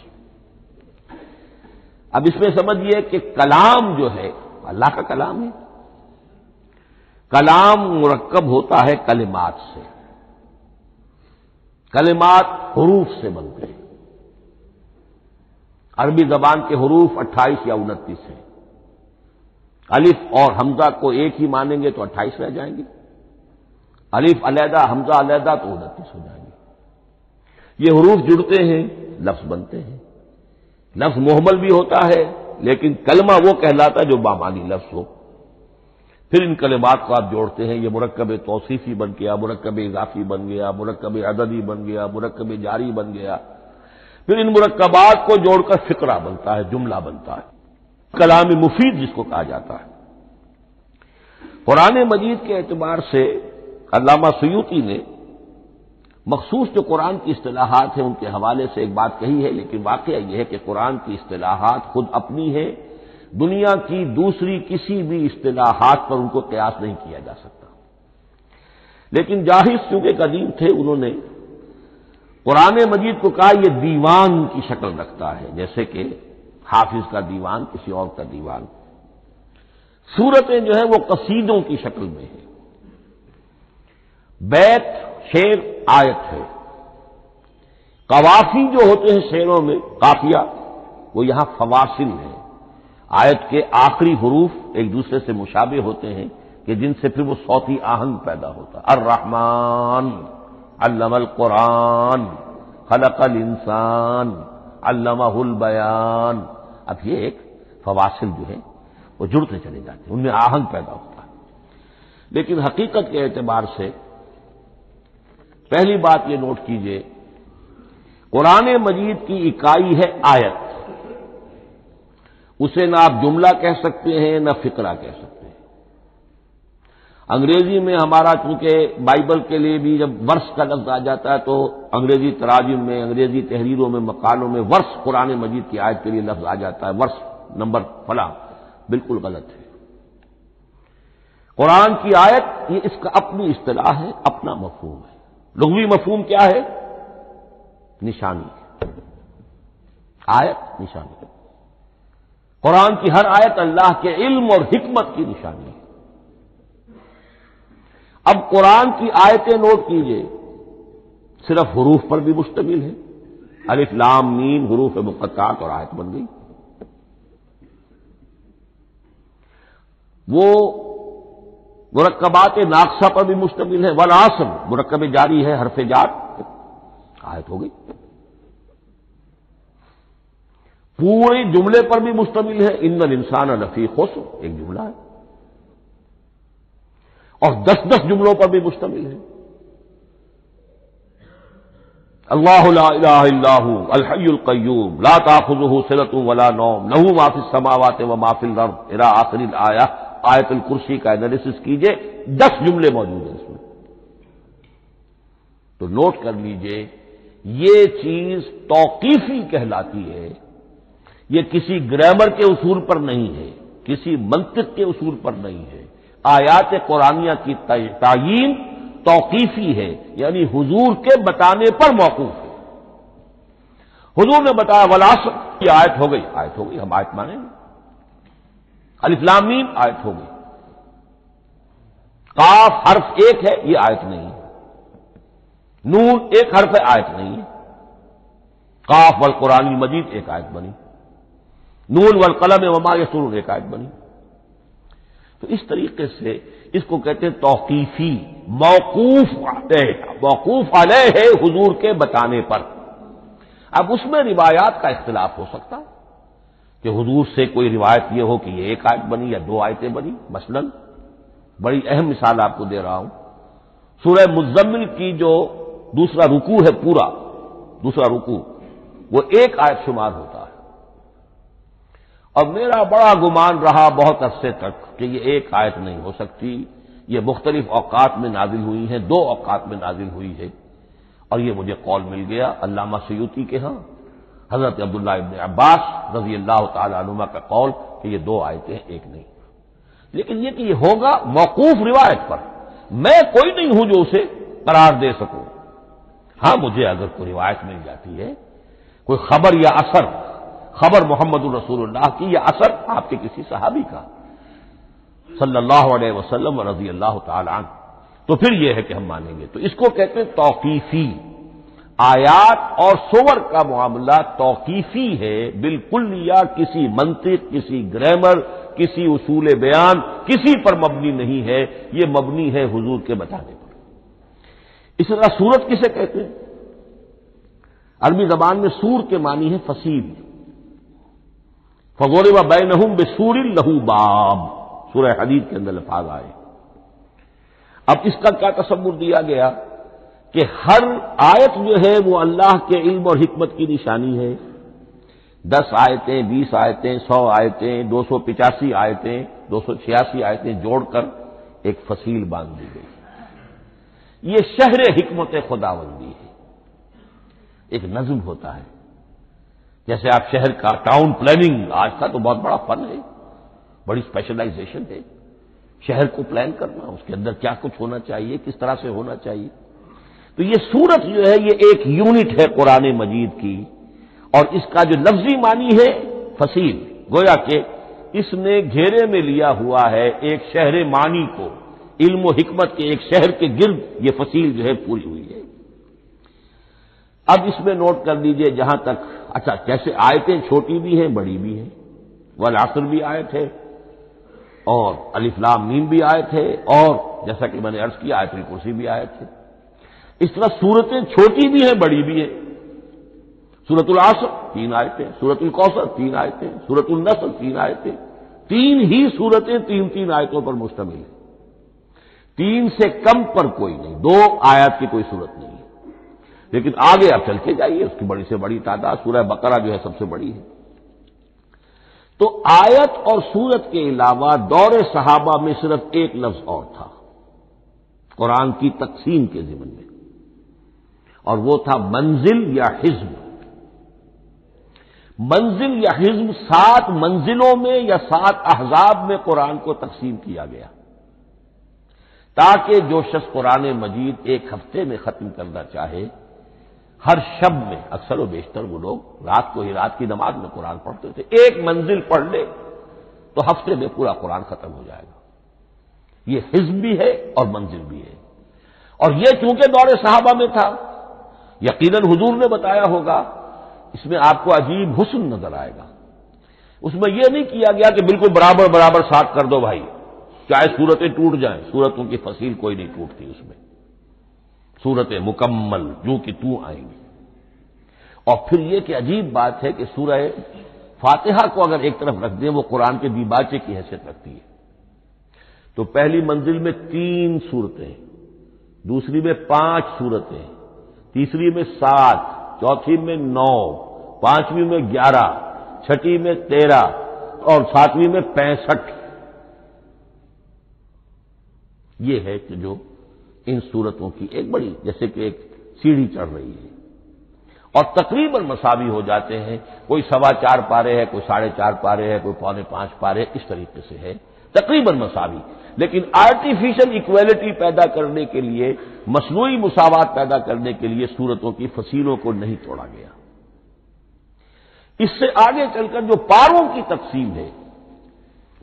اب اس میں سمجھیے کہ کلام جو ہے اللہ کا کلام ہے، کلام مرکب ہوتا ہے کلمات سے، کلمات حروف سے بنتے ہیں۔ عربی زبان کے حروف 28 یا 29 ہیں، الف اور حمزہ کو ایک ہی مانیں گے تو 28 رہ جائیں گے، الف علیحدہ حمزہ علیحدہ تو 29 ہو جائیں گے۔ یہ حروف جڑتے ہیں، لفظ بنتے ہیں۔ لفظ محمل بھی ہوتا ہے، لیکن کلمہ وہ کہلاتا ہے جو بامانی لفظ ہو۔ پھر ان کلمات کو آپ جوڑتے ہیں، یہ مرکب توصیفی بن گیا، مرکب اضافی بن گیا، مرکب عددی بن گیا، مرکب جاری بن گیا۔ پھر ان مرکبات کو جوڑ کر فقرہ بنتا ہے، جملہ بنتا ہے، کلام مفید جس کو کہا جاتا ہے۔ قرآن مجید کے اعتبار سے علامہ سیوطی نے مخصوص جو قرآن کی اصطلاحات ہیں ان کے حوالے سے ایک بات کہی ہے، لیکن واقعہ یہ ہے کہ قرآن کی اصطلاحات خود اپنی ہے، دنیا کی دوسری کسی بھی اصطلاحات پر ان کو قیاس نہیں کیا جا سکتا۔ لیکن جاہز چونکہ قدیم تھے، انہوں نے قرآن مجید کو کہا یہ دیوان کی شکل رکھتا ہے، جیسے کہ حافظ کا دیوان، کسی اور کا دیوان۔ سورتیں جو ہیں وہ قصیدوں کی شکل میں ہیں، بیت شعر آیت ہے، قوافی جو ہوتے ہیں شعروں میں قافیہ، وہ یہاں فواصل ہے، آیت کے آخری حروف ایک دوسرے سے مشابہ ہوتے ہیں کہ جن سے پھر وہ صوتی آہنگ پیدا ہوتا ہے۔ الرحمن علم القرآن خلق الانسان علمہ البیان۔ اب یہ ایک فواصل جو ہے وہ جڑتے چلے جاتے ہیں، ان میں آہنگ پیدا ہوتا ہے۔ لیکن حقیقت کے اعتبار سے پہلی بات یہ نوٹ کیجئے، قرآن مجید کی اکائی ہے آیت، اسے نہ آپ جملہ کہہ سکتے ہیں نہ فقرہ کہہ سکتے ہیں۔ انگریزی میں ہمارا چونکہ بائبل کے لیے بھی جب ورس کا لفظ آ جاتا ہے تو انگریزی تراجم میں، انگریزی تحریروں میں، مقالوں میں ورس قرآن مجید کی آیت کے لیے لفظ آ جاتا ہے، ورس نمبر فلاں، بالکل غلط ہے۔ قرآن کی آیت یہ اس کا اپنی اصطلاح ہے، اپنا مفہوم ہے۔ لغوی مفہوم کیا ہے؟ نشانی، آیت نشانی۔ قرآن کی ہر آیت اللہ کے علم اور حکمت کی نشانی ہے۔ اب قرآن کی آیتیں نوٹ کیجئے، صرف حروف پر بھی مشتمل ہے، الف لام میم حروف مقطعات اور آیت بن گئی۔ وہ مرکبات ناقصہ پر بھی مشتمل ہے، والعصر مرکب جاری ہے، حرف جار آیت ہو گئی۔ پورے جملے پر بھی مشتمل ہے، ان الانسان لفی خسر ایک جملہ ہے، اور 10 جملوں پر بھی مشتمل ہے۔ اللہ لا الہ الا هو الحی القیوم لا تأخذہ سنۃ ولا نوم لہ ما فی السماوات وما فی الارض الی آخر الآیہ۔ آیت الکرسی کا انالیسس کیجئے، 10 جملے موجود ہیں اس میں۔ تو نوٹ کر لیجئے، یہ چیز توقیفی کہلاتی ہے، یہ کسی گرامر کے اصول پر نہیں ہے، کسی منطق کے اصول پر نہیں ہے۔ آیات قرآنیہ کی تعیین توقیفی ہے، یعنی حضور کے بتانے پر موقوف ہے۔ حضور نے بتایا والعصر، یہ آیت ہو گئی، آیت ہو گئی، ہم آیت مانیں گے۔ الف لام میم آیت ہو گئی۔ قاف حرف ایک ہے، یہ آیت نہیں ہے۔ نون ایک حرف ہے، آیت نہیں ہے۔ قاف والقرآن المجید ایک آیت بنی، نون والقلم وما یسطرون ایک آیت بنی۔ تو اس طریقے سے اس کو کہتے ہیں توقیفی، موقوف علیہ ہے حضور کے بتانے پر۔ اب اس میں روایات کا اختلاف ہو سکتا ہے کہ حضور سے کوئی روایت یہ ہو کہ یہ ایک آیت بنی یا 2 آیتیں بنی۔ مثلا بڑی اہم مثال آپ کو دے رہا ہوں، سورہ مزمل کی جو دوسرا رکوع ہے، پورا دوسرا رکوع وہ 1 آیت شمار ہوتا ہے، اور میرا بڑا گمان رہا بہت عرصے تک کہ یہ 1 آیت نہیں ہو سکتی، یہ مختلف اوقات میں نازل ہوئی ہیں، 2 اوقات میں نازل ہوئی ہے، اور یہ مجھے قول مل گیا علامہ سیوطی کے ہاں، حضرت عبداللہ ابن عباس رضی اللہ تعالی عنہما کا قول کہ یہ 2 آیتیں 1 نہیں۔ لیکن یہ کہ یہ ہوگا موقوف روایت پر، میں کوئی نہیں ہوں جو اسے قرار دے سکوں۔ ہاں مجھے اگر کوئی روایت مل جاتی ہے، کوئی خبر یا اثر، خبر محمد الرسول اللہ کی یا اثر آپ کے کسی صحابی کا صلی اللہ علیہ وسلم و رضی اللہ تعالی عنہ، تو پھر یہ ہے کہ ہم مانیں گے۔ تو اس کو کہتے ہیں توقیفی۔ آیات اور سور کا معاملہ توقیفی ہے، بالکل یا کسی منطق، کسی گرامر، کسی اصول بیان، کسی پر مبنی نہیں ہے، یہ مبنی ہے حضور کے بتانے پر۔ اس طرح سورت کسے کہتے ہیں؟ عربی زبان میں سور کے معنی ہے فصیل۔ فضرب بینہم بسور لہ باب، سورہ حدید کے اندر الفاظ آئے۔ اب اس کا کیا تصور دیا گیا کہ ہر آیت جو ہے وہ اللہ کے علم اور حکمت کی نشانی ہے۔ 10 آیتیں، 20 آیتیں، 100 آیتیں، 285 آیتیں، 286 آیتیں جوڑ کر ایک فصیل باندھ دی گئی۔ یہ شہر حکمت خداوندی ہے، ایک نظم ہوتا ہے۔ جیسے آپ شہر کا ٹاؤن پلاننگ آج کا تو بہت بڑا فن ہے، بڑی اسپیشلائزیشن ہے، شہر کو پلان کرنا، اس کے اندر کیا کچھ ہونا چاہیے، کس طرح سے ہونا چاہیے۔ تو یہ سورت جو ہے یہ ایک یونٹ ہے قرآن مجید کی، اور اس کا جو لفظی معنی ہے فصیل، گویا کہ اس نے گھیرے میں لیا ہوا ہے ایک شہر معنی کو، علم و حکمت کے ایک شہر کے گرد یہ فصیل جو ہے پوری ہوئی ہے۔ اب اس میں نوٹ کر لیجئے، جہاں تک اچھا جیسے آیتیں چھوٹی بھی ہیں بڑی بھی ہیں، والعصر بھی آیت ہے اور الف لام میم بھی آیت ہے، اور جیسا کہ میں نے عرض کیا آیت الکرسی بھی آیت ہے۔ اس طرح سورتیں چھوٹی بھی ہیں بڑی بھی ہیں۔ سورۃ العصر 3 آیتیں، سورۃ الکوثر 3 آیتیں، سورۃ النصر 3 آیتیں، 3 ہی سورتیں 3 آیتوں پر مشتمل ہیں، 3 سے کم پر کوئی نہیں، 2 آیات کی کوئی صورت نہیں ہے۔ لیکن آگے آپ چل کے جائیے، اس کی بڑی سے بڑی تعداد سورہ بقرہ جو ہے سب سے بڑی ہے۔ تو آیت اور سورت کے علاوہ دور صحابہ میں صرف ایک لفظ اور تھا قرآن کی تقسیم کے ضمن میں، اور وہ تھا منزل یا حزب۔ منزل یا حزب 7 منزلوں میں یا 7 احزاب میں قرآن کو تقسیم کیا گیا، تاکہ جو شخص قرآن مجید ایک ہفتے میں ختم کرنا چاہے، ہر شب میں اکثر و بیشتر وہ لوگ رات کو ہی رات کی نماز میں قرآن پڑھتے تھے، ایک منزل پڑھ لے تو ہفتے میں پورا قرآن ختم ہو جائے گا۔ یہ حزب بھی ہے اور منزل بھی ہے، اور یہ چونکہ دور صحابہ میں تھا، یقیناً حضور نے بتایا ہوگا، اس میں آپ کو عجیب حسن نظر آئے گا۔ اس میں یہ نہیں کیا گیا کہ بالکل برابر برابر ساتھ کر دو بھائی، چاہے صورتیں ٹوٹ جائیں، صورتوں کی فصیل کوئی نہیں ٹوٹتی، اس میں صورتیں مکمل جو کہ تو آئیں گی۔ اور پھر یہ کہ عجیب بات ہے کہ سورہ فاتحہ کو اگر ایک طرف رکھ دیں، وہ قرآن کے دیباچے کی حیثیت رکھتی ہے، تو پہلی منزل میں 3 صورتیں، دوسری میں 5 صورتیں، تیسری میں 7، چوتھی میں 9، پانچویں میں 11، چھٹی میں 13 اور 7ویں میں 65۔ یہ ہے کہ جو ان صورتوں کی ایک بڑی جیسے کہ ایک سیڑھی چڑھ رہی ہے، اور تقریباً مساوی ہو جاتے ہیں، کوئی 4.25 پارے ہے، کوئی 4.5 پارے ہے، کوئی 4.25 پارے، اس طریقے سے ہے تقریباً مساوی۔ لیکن آرٹیفیشل ایکویلٹی پیدا کرنے کے لیے، مصنوعی مساوات پیدا کرنے کے لیے صورتوں کی فصیلوں کو نہیں توڑا گیا۔ اس سے آگے چل کر جو پاروں کی تقسیم ہے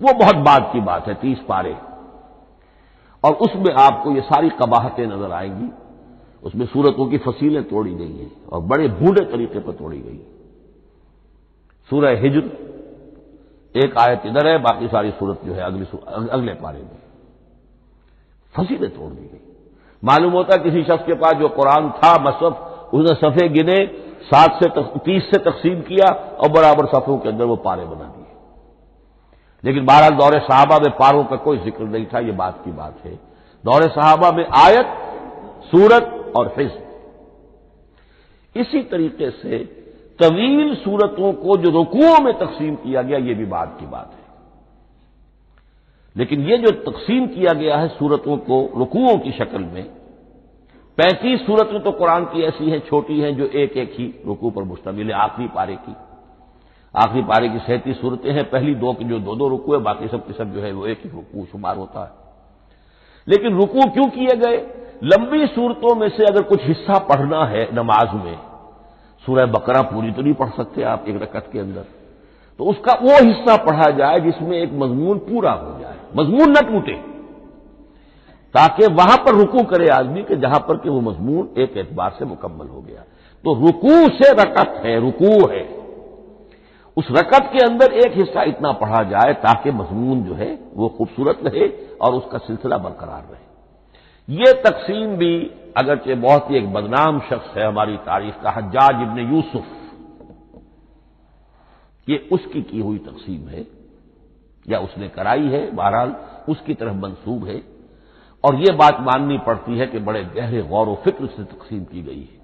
وہ بہت بعد کی بات ہے، 30 پارے، اور اس میں آپ کو یہ ساری قباحتیں نظر آئیں گی۔ اس میں صورتوں کی فصیلیں توڑی گئی ہیں اور بڑے بھونڈے طریقے پر توڑی گئی۔ سورہ ہجر ایک آیت ادھر ہے، باقی ساری صورت جو ہے اگلے پارے میں فصیلیں توڑ دی گئی۔ معلوم ہوتا ہے کسی شخص کے پاس جو قرآن تھا مصحف، اس نے صفحے گنے، 7 سے 30 سے تقسیم کیا اور برابر صفحوں کے اندر وہ پارے بنا دیے۔ لیکن بہرحال دور صحابہ میں پاروں کا کوئی ذکر نہیں تھا، یہ بات کی بات ہے۔ دور صحابہ میں آیت، سورت اور حزب۔ اسی طریقے سے طویل سورتوں کو جو رکوعوں میں تقسیم کیا گیا، یہ بھی بات کی بات ہے۔ لیکن یہ جو تقسیم کیا گیا ہے سورتوں کو رکوعوں کی شکل میں، 35 سورتیں تو قرآن کی ایسی ہیں چھوٹی ہیں جو ایک ایک ہی رکوع پر مشتمل ہے۔ آخری پارے کی 37 صورتیں ہیں، پہلی 2 کی جو 2 رکوع ہے، باقی سب کی سب جو ہے وہ ایک ہی رکوع شمار ہوتا ہے۔ لیکن رکوع کیوں کیے گئے؟ لمبی صورتوں میں سے اگر کچھ حصہ پڑھنا ہے نماز میں، سورہ بقرہ پوری تو نہیں پڑھ سکتے آپ ایک رکعت کے اندر، تو اس کا وہ حصہ پڑھا جائے جس میں ایک مضمون پورا ہو جائے، مضمون نہ ٹوٹے، تاکہ وہاں پر رکوع کرے آدمی کہ جہاں پر کہ وہ مضمون ایک اعتبار سے مکمل ہو گیا۔ تو رکوع سے رکعت ہے، رکوع ہے، اس رکعت کے اندر ایک حصہ اتنا پڑھا جائے تاکہ مضمون جو ہے وہ خوبصورت رہے اور اس کا سلسلہ برقرار رہے۔ یہ تقسیم بھی اگرچہ بہت ہی ایک بدنام شخص ہے ہماری تاریخ کا، حجاج ابن یوسف، یہ اس کی ہوئی تقسیم ہے یا اس نے کرائی ہے، بہرحال اس کی طرف منسوب ہے، اور یہ بات ماننی پڑتی ہے کہ بڑے گہرے غور و فکر سے تقسیم کی گئی ہے،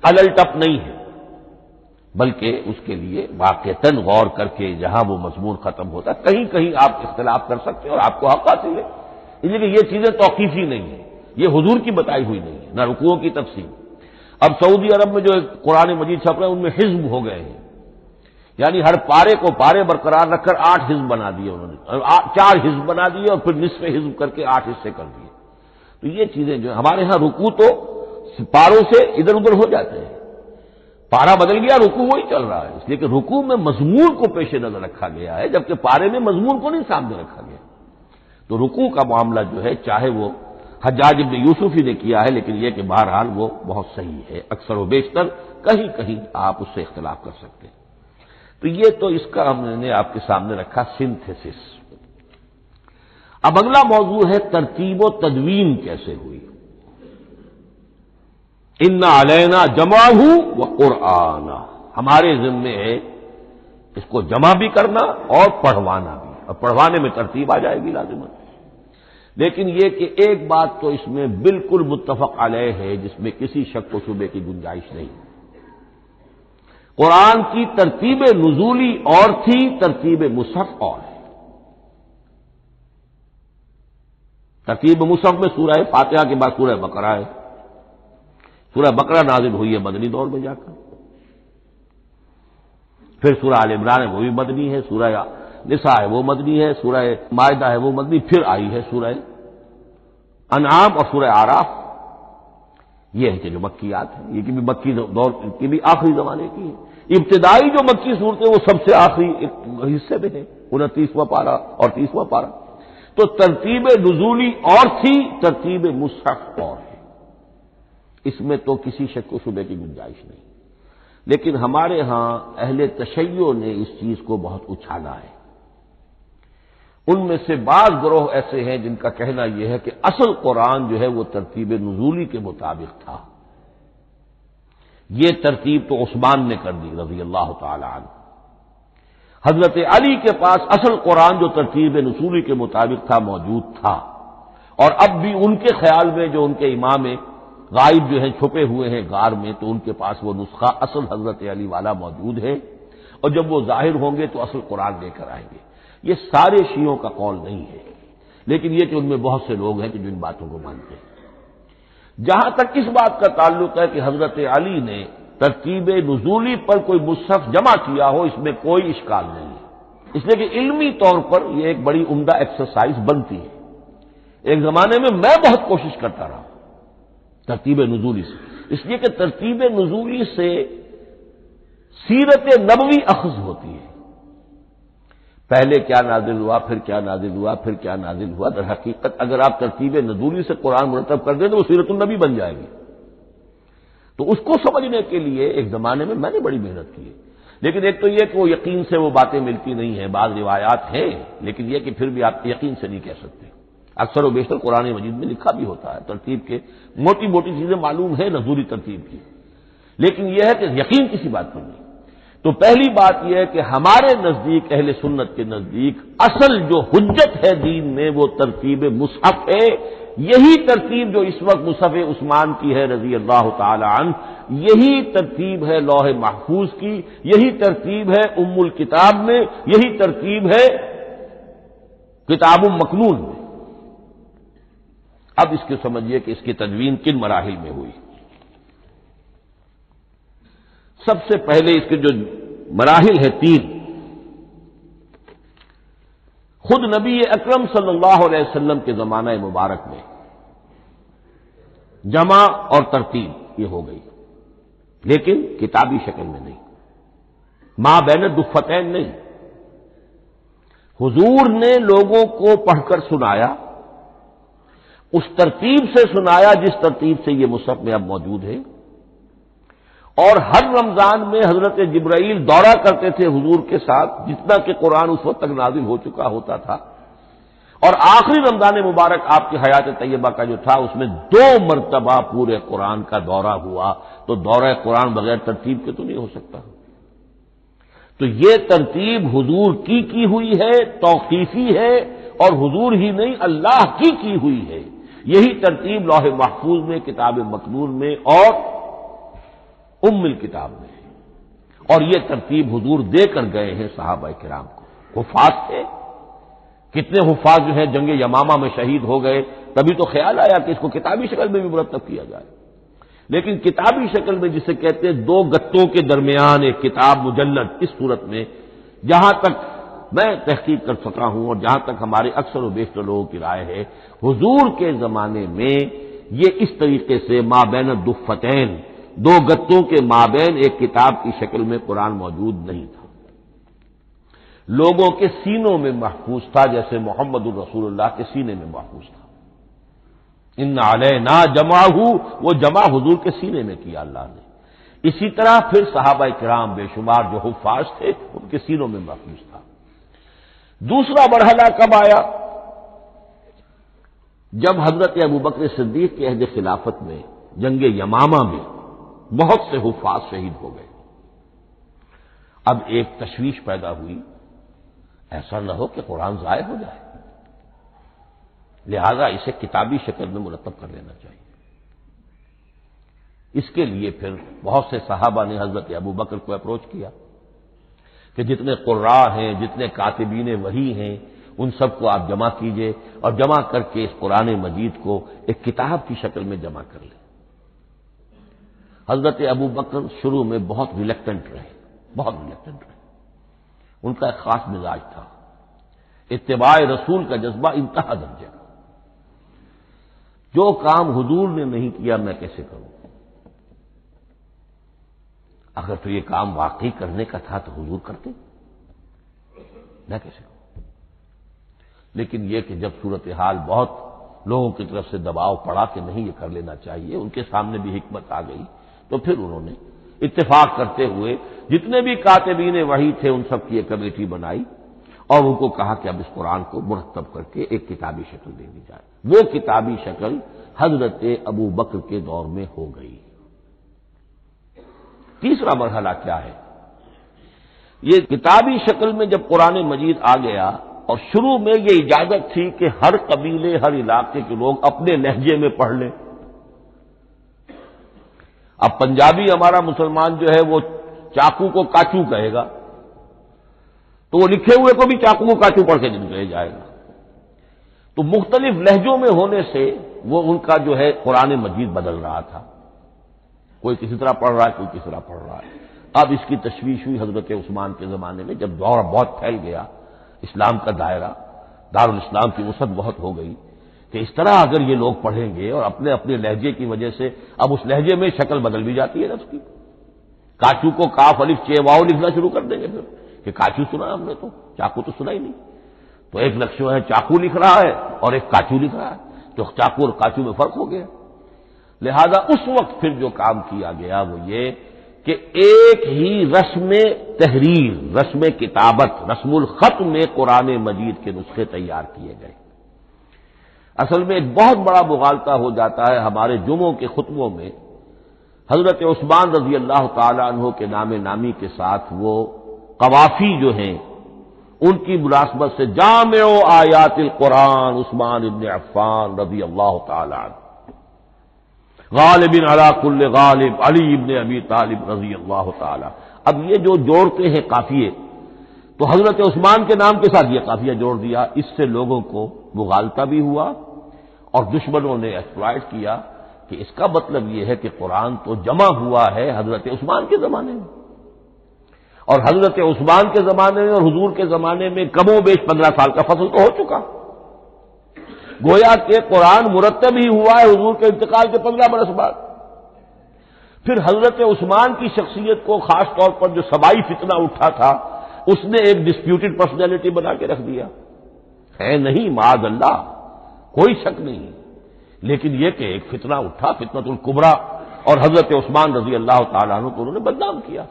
الل ٹپ نہیں ہے، بلکہ اس کے لیے واقعتاً غور کر کے جہاں وہ مضمون ختم ہوتا ہے، کہیں کہیں آپ اختلاف کر سکتے ہیں اور آپ کو حق حاصل ہے، اس لیے کہ یہ چیزیں توقیفی نہیں ہیں، یہ حضور کی بتائی ہوئی نہیں ہے، نہ رکوعوں کی تفصیل۔ اب سعودی عرب میں جو قرآن مجید چھپ رہے ہیں ان میں حزب ہو گئے ہیں، یعنی ہر پارے کو پارے برقرار رکھ کر 8 حزب بنا دیے انہوں نے، 4 حزب بنا دیے اور پھر نصف حزب کر کے 8 حصے کر دیے۔ تو یہ چیزیں جو ہمارے ہاں رکوع تو پاروں سے ادھر ادھر ہو جاتے ہیں، پارا بدل گیا رکوع وہی چل رہا ہے، اس لیے کہ رکوع میں مضمون کو پیش نظر رکھا گیا ہے، جبکہ پارے میں مضمون کو نہیں سامنے رکھا گیا۔ تو رکوع کا معاملہ جو ہے چاہے وہ حجاج ابن یوسف ہی نے کیا ہے، لیکن یہ کہ بہرحال وہ بہت صحیح ہے، اکثر و بیشتر کہیں کہیں آپ اس سے اختلاف کر سکتے ہیں۔ تو یہ تو اس کا ہم نے آپ کے سامنے رکھا سنتھیسس۔ اب اگلا موضوع ہے ترتیب و تدوین کیسے ہوئی۔ ان علینا جمعہ و قرآن، ہمارے ذمے ہے اس کو جمع بھی کرنا اور پڑھوانا بھی، اور پڑھوانے میں ترتیب آ جائے گی لازماً۔ لیکن یہ کہ ایک بات تو اس میں بالکل متفق علیہ ہے، جس میں کسی شک و شبے کی گنجائش نہیں۔ قرآن کی ترتیب نزولی اور تھی، ترتیب مصحف اور ہے۔ ترتیب مصحف میں سورہ فاتحہ کے بعد سورہ بقرہ ہے۔ سورہ بقرہ نازل ہوئی ہے مدنی دور میں جا کر، پھر سورہ آل عمران ہے وہ بھی مدنی ہے، سورہ نساء ہے وہ مدنی ہے، سورہ مائدہ ہے وہ مدنی، پھر آئی ہے سورہ انعام اور سورہ اعراف۔ یہ ہے کہ جو مکیات ہیں، یہ کہ بھی مکی دور کی بھی آخری زمانے کی ہے۔ ابتدائی جو مکی صورتیں وہ سب سے آخری حصے میں ہے، 29واں پارہ اور 30واں پارہ۔ تو ترتیب نزولی اور تھی، ترتیب مصحف اور ہے، اس میں تو کسی شک و شبے کی گنجائش نہیں۔ لیکن ہمارے ہاں اہل تشیع نے اس چیز کو بہت اچھالا ہے۔ ان میں سے بعض گروہ ایسے ہیں جن کا کہنا یہ ہے کہ اصل قرآن جو ہے وہ ترتیب نزولی کے مطابق تھا۔ یہ ترتیب تو عثمان نے کر دی رضی اللہ تعالی عنہ۔ حضرت علی کے پاس اصل قرآن جو ترتیب نزولی کے مطابق تھا موجود تھا، اور اب بھی ان کے خیال میں جو ان کے امام غائب جو ہیں چھپے ہوئے ہیں غار میں، تو ان کے پاس وہ نسخہ اصل حضرت علی والا موجود ہے، اور جب وہ ظاہر ہوں گے تو اصل قرآن لے کر آئیں گے۔ یہ سارے شیعوں کا قول نہیں ہے، لیکن یہ کہ ان میں بہت سے لوگ ہیں کہ جو ان باتوں کو مانتے ہیں۔ جہاں تک اس بات کا تعلق ہے کہ حضرت علی نے ترتیب نزولی پر کوئی مصحف جمع کیا ہو، اس میں کوئی اشکال نہیں ہے، اس لیے کہ علمی طور پر یہ ایک بڑی عمدہ ایکسرسائز بنتی ہے۔ ایک زمانے میں میں بہت کوشش کرتا رہا ترتیب نزولی سے، اس لیے کہ ترتیب نزولی سے سیرت نبوی اخذ ہوتی ہے۔ پہلے کیا نازل ہوا، پھر کیا نازل ہوا، پھر کیا نازل ہوا۔ در حقیقت اگر آپ ترتیب نزولی سے قرآن مرتب کر دیں تو وہ سیرت النبی بن جائے گی۔ تو اس کو سمجھنے کے لیے ایک زمانے میں نے بڑی محنت کی ہے، لیکن ایک تو یہ کہ وہ یقین سے وہ باتیں ملتی نہیں ہیں، بعض روایات ہیں، لیکن یہ کہ پھر بھی آپ یقین سے نہیں کہہ سکتے۔ اکثر و بیشتر قرآن مجید میں لکھا بھی ہوتا ہے، ترتیب کے موٹی موٹی چیزیں معلوم ہے نزولی ترتیب کی، لیکن یہ ہے کہ یقین کسی بات پر نہیں۔ تو پہلی بات یہ ہے کہ ہمارے نزدیک، اہل سنت کے نزدیک، اصل جو حجت ہے دین میں وہ ترتیب مصحف ہے۔ یہی ترتیب جو اس وقت مصحف عثمان کی ہے رضی اللہ تعالی عنہ، یہی ترتیب ہے لوح محفوظ کی، یہی ترتیب ہے ام الکتاب میں، یہی ترتیب ہے کتاب مکنون میں۔ اب اس کے سمجھیے کہ اس کی تدوین کن مراحل میں ہوئی۔ سب سے پہلے اس کے جو مراحل ہے 3، خود نبی اکرم صلی اللہ علیہ وسلم کے زمانہ مبارک میں جمع اور ترتیب یہ ہو گئی، لیکن کتابی شکل میں نہیں، ما بین الدفتین نہیں۔ حضور نے لوگوں کو پڑھ کر سنایا، اس ترتیب سے سنایا جس ترتیب سے یہ مصحف میں اب موجود ہے، اور ہر رمضان میں حضرت جبرائیل دورہ کرتے تھے حضور کے ساتھ، جتنا کہ قرآن اس وقت تک نازل ہو چکا ہوتا تھا، اور آخری رمضان مبارک آپ کی حیات طیبہ کا جو تھا اس میں 2 مرتبہ پورے قرآن کا دورہ ہوا، تو دورہ قرآن بغیر ترتیب کے تو نہیں ہو سکتا۔ تو یہ ترتیب حضور کی ہوئی ہے، توقیفی ہے، اور حضور ہی نہیں اللہ کی ہوئی ہے۔ یہی ترتیب لوح محفوظ میں، کتاب مکنون میں اور ام الکتاب میں ہے، اور یہ ترتیب حضور دے کر گئے ہیں صحابہ کرام کو۔ حفاظ تھے، کتنے حفاظ جو ہیں جنگ یمامہ میں شہید ہو گئے، تبھی تو خیال آیا کہ اس کو کتابی شکل میں بھی مرتب کیا جائے، لیکن کتابی شکل میں جسے کہتے ہیں 2 گتوں کے درمیان ایک کتاب مجلد، اس صورت میں جہاں تک میں تحقیق کر سکا ہوں اور جہاں تک ہمارے اکثر و بیشتر لوگوں کی رائے ہے، حضور کے زمانے میں یہ اس طریقے سے ما بین الدفتین، 2 گتوں کے مابین ایک کتاب کی شکل میں قرآن موجود نہیں تھا، لوگوں کے سینوں میں محفوظ تھا، جیسے محمد الرسول اللہ کے سینے میں محفوظ تھا۔ ان علینا جمعہ، وہ جمع حضور کے سینے میں کیا اللہ نے. اسی طرح پھر صحابہ کرام بے شمار جو حفاظ تھے ان کے سینوں میں محفوظ تھا. دوسرا مرحلہ کب آیا؟ جب حضرت ابوبکر صدیق کے عہد خلافت میں جنگ یمامہ میں بہت سے حفاظ شہید ہو گئے. اب ایک تشویش پیدا ہوئی، ایسا نہ ہو کہ قرآن ضائع ہو جائے، لہذا اسے کتابی شکل میں مرتب کر لینا چاہیے. اس کے لیے پھر بہت سے صحابہ نے حضرت ابوبکر کو اپروچ کیا کہ جتنے قراء ہیں، جتنے کاتبین وحی ہیں، ان سب کو آپ جمع کیجئے اور جمع کر کے اس قرآن مجید کو ایک کتاب کی شکل میں جمع کر لیں. حضرت ابوبکر شروع میں بہت ریلیکٹنٹ رہے. ان کا ایک خاص مزاج تھا، اتباع رسول کا جذبہ انتہا درجے کا. جو کام حضور نے نہیں کیا میں کیسے کروں؟ اگر تو یہ کام واقعی کرنے کا تھا تو حضور کرتے، میں کیسے کروں؟ لیکن یہ کہ جب صورتحال بہت لوگوں کی طرف سے دباؤ پڑا کہ نہیں یہ کر لینا چاہیے، ان کے سامنے بھی حکمت آ گئی، تو پھر انہوں نے اتفاق کرتے ہوئے جتنے بھی کاتبین وحی تھے ان سب کی ایک کمیٹی بنائی اور ان کو کہا کہ اب اس قرآن کو مرتب کر کے ایک کتابی شکل دے دی جائے. وہ کتابی شکل حضرت ابوبکر کے دور میں ہو گئی. تیسرا مرحلہ کیا ہے؟ یہ کتابی شکل میں جب قرآن مجید آ گیا اور شروع میں یہ اجازت تھی کہ ہر قبیلے، ہر علاقے کے لوگ اپنے لہجے میں پڑھ لیں. اب پنجابی ہمارا مسلمان جو ہے وہ چاقو کو کاچو کہے گا تو وہ لکھے ہوئے کو بھی چاقو کو کاچو پڑھ کے کہے جائے گا. تو مختلف لہجوں میں ہونے سے وہ ان کا جو ہے قرآن مجید بدل رہا تھا. کوئی کسی طرح پڑھ رہا ہے، کوئی کسی طرح پڑھ رہا ہے. اب اس کی تشویش ہوئی حضرت عثمان کے زمانے میں، جب دور بہت پھیل گیا، اسلام کا دائرہ، دارالاسلام کی وسعت بہت ہو گئی کہ اس طرح اگر یہ لوگ پڑھیں گے اور اپنے اپنے لہجے کی وجہ سے اب اس لہجے میں شکل بدل بھی جاتی ہے لفظ کی. کاچو کو کاف الف چے واؤ لکھنا شروع کر دیں گے پھر کہ کاچو سنا ہم نے، تو چاقو تو سنا ہی نہیں. تو ایک لفظ ہے چاقو لکھ رہا ہے اور ایک کاچو لکھ رہا ہے، تو چاقو اور کاچو میں فرق ہو گیا. لہذا اس وقت پھر جو کام کیا گیا وہ یہ کہ ایک ہی رسم تحریر، رسم کتابت، رسم الخط میں قرآن مجید کے نسخے تیار کیے گئے. اصل میں ایک بہت بڑا مغالطہ ہو جاتا ہے ہمارے جمعوں کے خطبوں میں. حضرت عثمان رضی اللہ تعالی عنہ کے نام نامی کے ساتھ وہ قوافی جو ہیں ان کی مناسبت سے جامع آیات القرآن عثمان ابن عفان رضی اللہ تعالی عنہ، غالب علی کل غالب علی ابن ابی طالب رضی اللہ تعالی. اب یہ جو جوڑتے ہیں قافیے، تو حضرت عثمان کے نام کے ساتھ یہ قافیہ جوڑ دیا. اس سے لوگوں کو مغالطہ بھی ہوا اور دشمنوں نے ایکسپلائٹ کیا کہ اس کا مطلب یہ ہے کہ قرآن تو جمع ہوا ہے حضرت عثمان کے زمانے میں، اور حضرت عثمان کے زمانے میں اور حضور کے زمانے میں کم و بیش 15 سال کا فصل تو ہو چکا. گویا کہ قرآن مرتب ہی ہوا ہے حضور کے انتقال کے 15 برس بعد. پھر حضرت عثمان کی شخصیت کو خاص طور پر جو سبائی فتنہ اٹھا تھا اس نے ایک ڈسپیوٹڈ پرسنالٹی بنا کے رکھ دیا ہے. نہیں معاذ اللہ، کوئی شک نہیں، لیکن یہ کہ ایک فتنہ اٹھا، فتنۃ الکبریٰ، اور حضرت عثمان رضی اللہ تعالیٰ عنہ کو انہوں نے بدنام کیا.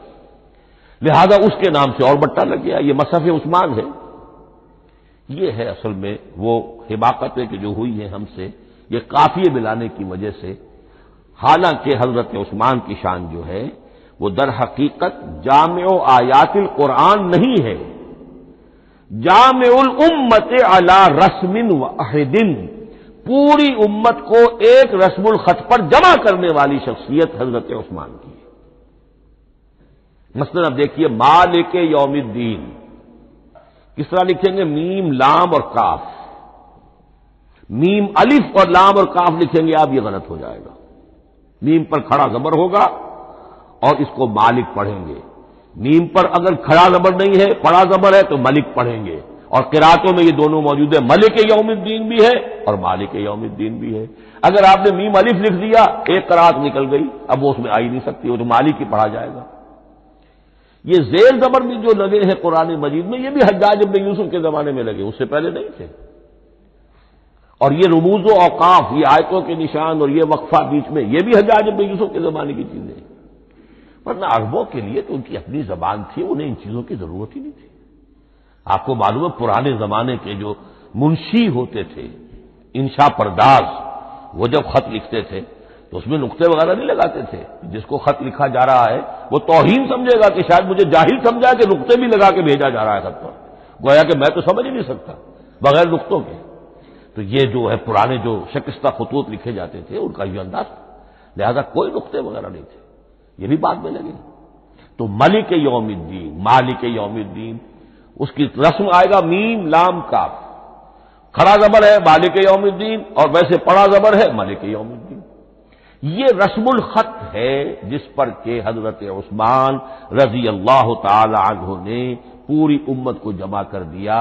لہذا اس کے نام سے اور بٹا لگ گیا، یہ مصحف عثمان ہے. یہ ہے اصل میں وہ حماقتیں کہ جو ہوئی ہیں ہم سے یہ قافیے ملانے کی وجہ سے. حالانکہ حضرت عثمان کی شان جو ہے وہ در حقیقت جامع آیات القرآن نہیں ہے، جامع الامت علی رسم واحد، پوری امت کو ایک رسم الخط پر جمع کرنے والی شخصیت حضرت عثمان کی. مثلا اب دیکھیے مالک یوم الدین کس طرح لکھیں گے؟ میم لام اور کاف. میم الف اور لام اور کاف لکھیں گے آپ، یہ غلط ہو جائے گا. میم پر کھڑا زبر ہوگا اور اس کو مالک پڑھیں گے. میم پر اگر کھڑا زبر نہیں ہے، پڑا زبر ہے تو ملک پڑھیں گے. اور قراتوں میں یہ دونوں موجود ہے، ملک یوم الدین بھی ہے اور مالک یوم الدین بھی ہے. اگر آپ نے میم الف لکھ دیا ایک قرات نکل گئی، اب وہ اس میں آ ہی نہیں سکتی، وہ تو مالک ہی پڑھا جائے گا. یہ زیر زبر بھی جو لگے ہیں قرآن مجید میں، یہ بھی حجاج ابن یوسف کے زمانے میں لگے، اس سے پہلے نہیں تھے. اور یہ رموز و اوقاف، یہ آیتوں کے نشان اور یہ وقفہ بیچ میں، یہ بھی حجاج بن یوسف کے زمانے کی چیزیں ہیں، ورنہ عربوں کے لیے تو ان کی اپنی زبان تھی، انہیں ان چیزوں کی ضرورت ہی نہیں تھی۔ آپ کو معلوم ہے پرانے زمانے کے جو منشی ہوتے تھے، انشا پرداز، وہ جب خط لکھتے تھے تو اس میں نقطے وغیرہ نہیں لگاتے تھے۔ جس کو خط لکھا جا رہا ہے وہ توہین سمجھے گا کہ شاید مجھے جاہل سمجھا کہ نقطے بھی لگا کے بھیجا جا رہا ہے خط پر، گویا کہ میں تو سمجھ ہی نہیں سکتا بغیر نقطوں کے۔ تو یہ جو ہے پرانے جو شکستہ خطوط لکھے جاتے تھے ان کا یہ انداز تھا، لہذا کوئی نقطے وغیرہ نہیں تھے، یہ بھی بعد میں لگے۔ تو ملک یوم الدین، مالک یوم الدین، اس کی رسم آئے گا میم لام کاف، کھڑا زبر ہے مالک یوم الدین اور ویسے پڑا زبر ہے ملک یوم الدین۔ یہ رسم الخط ہے جس پر کہ حضرت عثمان رضی اللہ تعالی عنہ نے پوری امت کو جمع کر دیا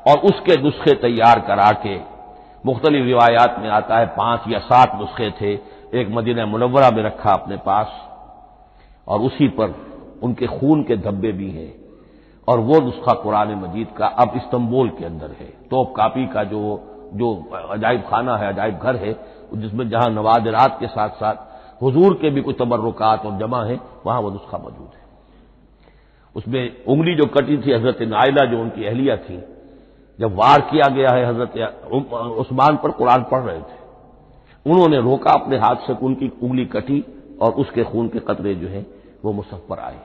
اور اس کے نسخے تیار کرا کے، مختلف روایات میں آتا ہے 5 یا 7 نسخے تھے، ایک مدینہ منورہ میں رکھا اپنے پاس، اور اسی پر ان کے خون کے دھبے بھی ہیں، اور وہ نسخہ قرآن مجید کا اب استنبول کے اندر ہے، توپ کاپی کا جو عجائب خانہ ہے، عجائب گھر ہے، جس میں جہاں نوادرات کے ساتھ ساتھ حضور کے بھی کچھ تبرکات اور جمع ہیں، وہاں وہ نسخہ موجود ہے۔ اس میں انگلی جو کٹی تھی حضرت نائلہ جو ان کی اہلیہ تھی، جب وار کیا گیا ہے حضرت عثمان پر، قرآن پڑھ رہے تھے، انہوں نے روکا اپنے ہاتھ سے، ان کی انگلی کٹی اور اس کے خون کے قطرے جو ہیں وہ مصحف پر آئے۔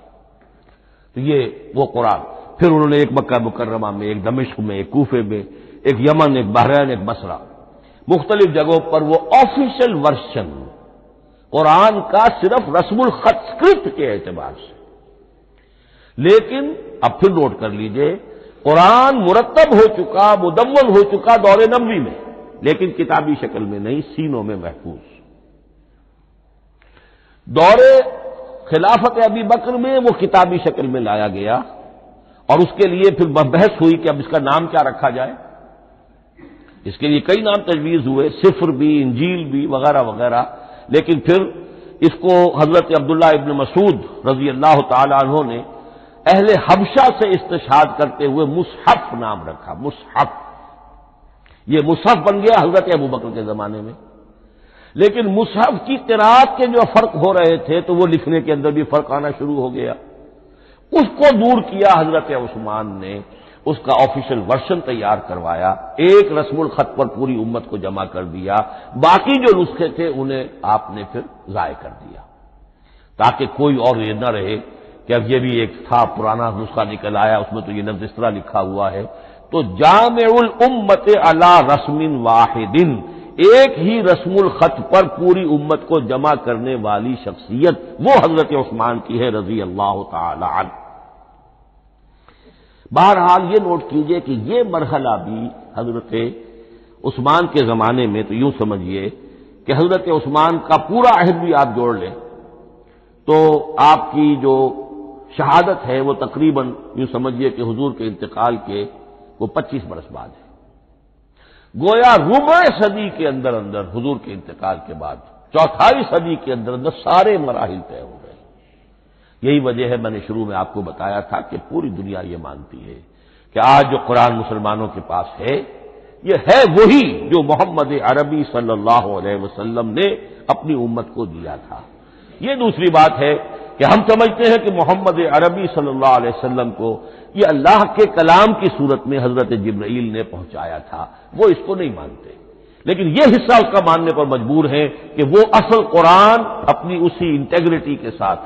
تو یہ وہ قرآن، پھر انہوں نے ایک مکہ مکرمہ میں، ایک دمشق میں، ایک کوفے میں، ایک یمن، ایک بحرین، ایک بصرہ، مختلف جگہوں پر وہ آفیشل ورژن قرآن کا صرف رسم الخط اسکرپٹ کے اعتبار سے۔ لیکن اب پھر نوٹ کر لیجئے، قرآن مرتب ہو چکا، مدون ہو چکا دور نبوی میں، لیکن کتابی شکل میں نہیں، سینوں میں محفوظ۔ دور خلافت ابی بکر میں وہ کتابی شکل میں لایا گیا، اور اس کے لیے پھر بحث ہوئی کہ اب اس کا نام کیا رکھا جائے۔ اس کے لیے کئی نام تجویز ہوئے، سفر بھی، انجیل بھی، وغیرہ وغیرہ، لیکن پھر اس کو حضرت عبداللہ ابن مسعود رضی اللہ تعالی عنہ نے اہل حبشہ سے استشہاد کرتے ہوئے مصحف نام رکھا، مصحف۔ یہ مصحف بن گیا حضرت ابوبکر کے زمانے میں، لیکن مصحف کی قراءت کے جو فرق ہو رہے تھے تو وہ لکھنے کے اندر بھی فرق آنا شروع ہو گیا، اس کو دور کیا حضرت عثمان نے، اس کا آفیشل ورژن تیار کروایا، ایک رسم الخط پر پوری امت کو جمع کر دیا، باقی جو نسخے تھے انہیں آپ نے پھر ضائع کر دیا، تاکہ کوئی اور یہ نہ رہے کہ اب یہ بھی ایک تھا پرانا نسخہ نکل آیا، اس میں تو یہ لفظ اس طرح لکھا ہوا ہے۔ تو جامع الامت علی رسم واحد، ایک ہی رسم الخط پر پوری امت کو جمع کرنے والی شخصیت وہ حضرت عثمان کی ہے رضی اللہ تعالی عنہ۔ بہرحال یہ نوٹ کیجئے کہ یہ مرحلہ بھی حضرت عثمان کے زمانے میں، تو یوں سمجھیے کہ حضرت عثمان کا پورا عہد بھی آپ جوڑ لیں تو آپ کی جو شہادت ہے وہ تقریباً یوں سمجھیے کہ حضور کے انتقال کے وہ 25 برس بعد ہے، گویا ربع صدی کے اندر اندر حضور کے انتقال کے بعد، چوتھائی صدی کے اندر اندر سارے مراحل طے ہو گئے۔ یہی وجہ ہے میں نے شروع میں آپ کو بتایا تھا کہ پوری دنیا یہ مانتی ہے کہ آج جو قرآن مسلمانوں کے پاس ہے یہ ہے وہی جو محمد عربی صلی اللہ علیہ وسلم نے اپنی امت کو دیا تھا۔ یہ دوسری بات ہے کہ ہم سمجھتے ہیں کہ محمد عربی صلی اللہ علیہ وسلم کو یہ اللہ کے کلام کی صورت میں حضرت جبرائیل نے پہنچایا تھا، وہ اس کو نہیں مانتے، لیکن یہ حصہ اس کا ماننے پر مجبور ہیں کہ وہ اصل قرآن اپنی اسی انٹیگریٹی کے ساتھ،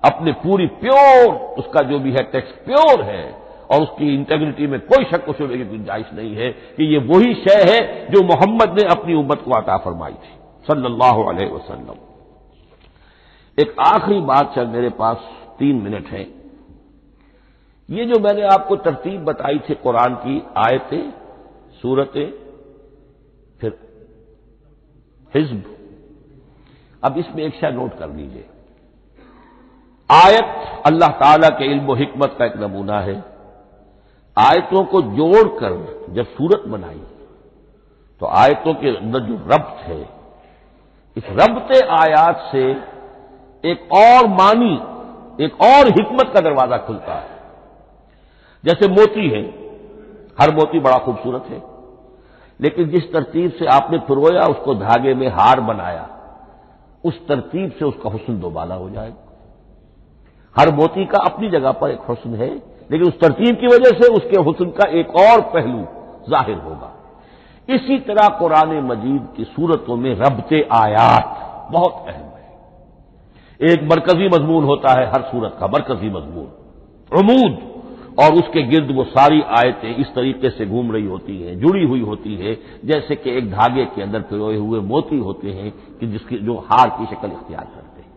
اپنے پوری پیور، اس کا جو بھی ہے ٹیکسٹ پیور ہے، اور اس کی انٹیگریٹی میں کوئی شک و شبہ کی گنجائش نہیں ہے کہ یہ وہی شے ہے جو محمد نے اپنی امت کو عطا فرمائی تھی صلی اللہ علیہ وسلم۔ ایک آخری بات چل، میرے پاس 3 منٹ ہیں، یہ جو میں نے آپ کو ترتیب بتائی تھی قرآن کی، آیتیں، سورتیں، پھر حزب، اب اس میں ایک شے نوٹ کر لیجئے، آیت اللہ تعالی کے علم و حکمت کا ایک نمونہ ہے، آیتوں کو جوڑ کر جب سورت بنائی تو آیتوں کے اندر جو ربط ہے، اس ربط آیات سے ایک اور معنی، ایک اور حکمت کا دروازہ کھلتا ہے۔ جیسے موتی ہے، ہر موتی بڑا خوبصورت ہے، لیکن جس ترتیب سے آپ نے پرویا، اس کو دھاگے میں ہار بنایا، اس ترتیب سے اس کا حسن دوبالا ہو جائے گا۔ ہر موتی کا اپنی جگہ پر ایک حسن ہے، لیکن اس ترتیب کی وجہ سے اس کے حسن کا ایک اور پہلو ظاہر ہوگا۔ اسی طرح قرآن مجید کی صورتوں میں ربط آیات بہت اہم ہے۔ ایک مرکزی مضمون ہوتا ہے ہر صورت کا، مرکزی مضمون عمود، اور اس کے گرد وہ ساری آیتیں اس طریقے سے گھوم رہی ہوتی ہیں، جڑی ہوئی ہوتی ہے، جیسے کہ ایک دھاگے کے اندر پروئے ہوئے موتی ہوتے ہیں کہ جس کی جو ہار کی شکل اختیار کرتے ہیں۔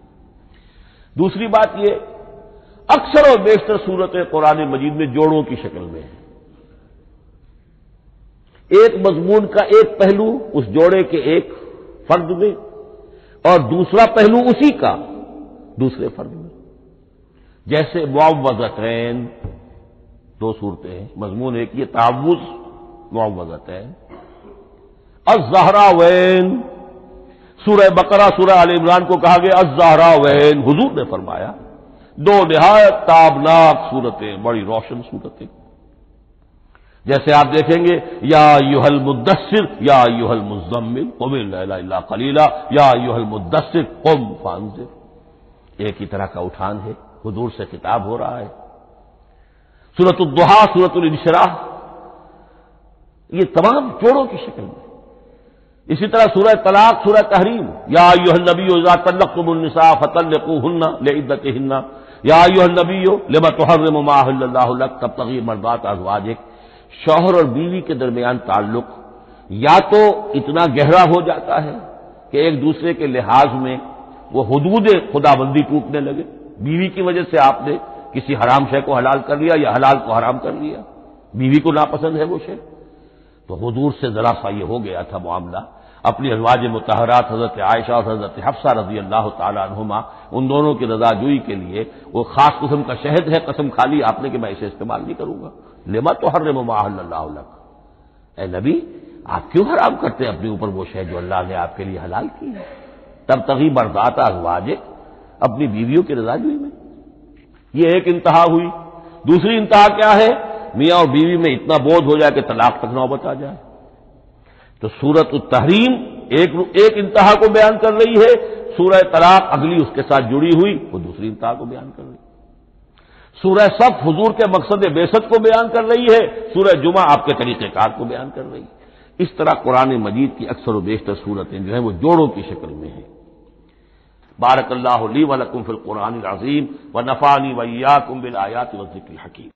دوسری بات یہ، اکثر اور بیشتر صورتیں قرآن مجید میں جوڑوں کی شکل میں ہیں۔ ایک مضمون کا ایک پہلو اس جوڑے کے ایک فرد میں، اور دوسرا پہلو اسی کا دوسرے فرد میں، جیسے معوذتین، دو صورتیں ہیں، مضمون ایک یہ تعوذ معوذتین، الزہراوین، سورہ بقرہ سورہ آل عمران کو کہا گیا الزہراوین، حضور نے فرمایا دو نہایت تابناک صورتیں، بڑی روشن صورتیں۔ جیسے آپ دیکھیں گے یا ایھا المدثر یا ایھا المزمل قم اللیل الا قلیلا یا ایھا المدثر قم فانذر، ایک ہی طرح کا اٹھان ہے، حضور سے خطاب ہو رہا ہے۔ سورۃ الضحیٰ، سورۃ الانشراح، یہ تمام جوڑوں کی شکل میں۔ اسی طرح سورہ طلاق، سورہ تحریم، یا ایھا النبی اذا طلقتم النساء فطلقوهن لعدتهن یا ایھا النبی لم تحرم ما احل اللہ لک تبتغی مرضات ازواجک۔ شوہر اور بیوی کے درمیان تعلق یا تو اتنا گہرا ہو جاتا ہے کہ ایک دوسرے کے لحاظ میں وہ حدود خدابندی ٹوٹنے لگے، بیوی کی وجہ سے آپ نے کسی حرام شے کو حلال کر لیا یا حلال کو حرام کر لیا، بیوی کو ناپسند ہے وہ شے، تو حضور سے ذرا سا یہ ہو گیا تھا معاملہ۔ اپنی ازواج مطہرات حضرت عائشہ اور حضرت حفصہ رضی اللہ تعالی عنہما، ان دونوں کی رضا جوئی کے لیے وہ خاص قسم کا شہد ہے، قسم کھا لی آپ نے کہ میں اسے استعمال نہیں کروں گا۔ لما تحرم ما احل اللہ لک، اے نبی آپ کیوں حرام کرتے ہیں اپنے اوپر وہ شے جو اللہ نے آپ کے لیے حلال کی ہے؟ تبتغی مرضات ازواجک، اپنی بیویوں کی رضا جوئی میں۔ یہ ایک انتہا ہوئی۔ دوسری انتہا کیا ہے؟ میاں اور بیوی میں اتنا بودھ ہو جائے کہ طلاق تک نوبت آ جائے۔ تو سورۃ التحریم ایک انتہا کو بیان کر رہی ہے، سورہ طلاق اگلی اس کے ساتھ جڑی ہوئی وہ دوسری انتہا کو بیان کر رہی ہے۔ سورہ صف حضور کے مقصد بعثت کو بیان کر رہی ہے، سورہ جمعہ آپ کے طریقہ کار کو بیان کر رہی ہے۔ اس طرح قرآن مجید کی اکثر و بیشتر صورتیں جو ہیں وہ جوڑوں کی شکل میں ہیں۔ بارک اللہ لی و لکم فی القرآن العظیم ونفعنی وإیاکم بالآیات والذکر الحکیم۔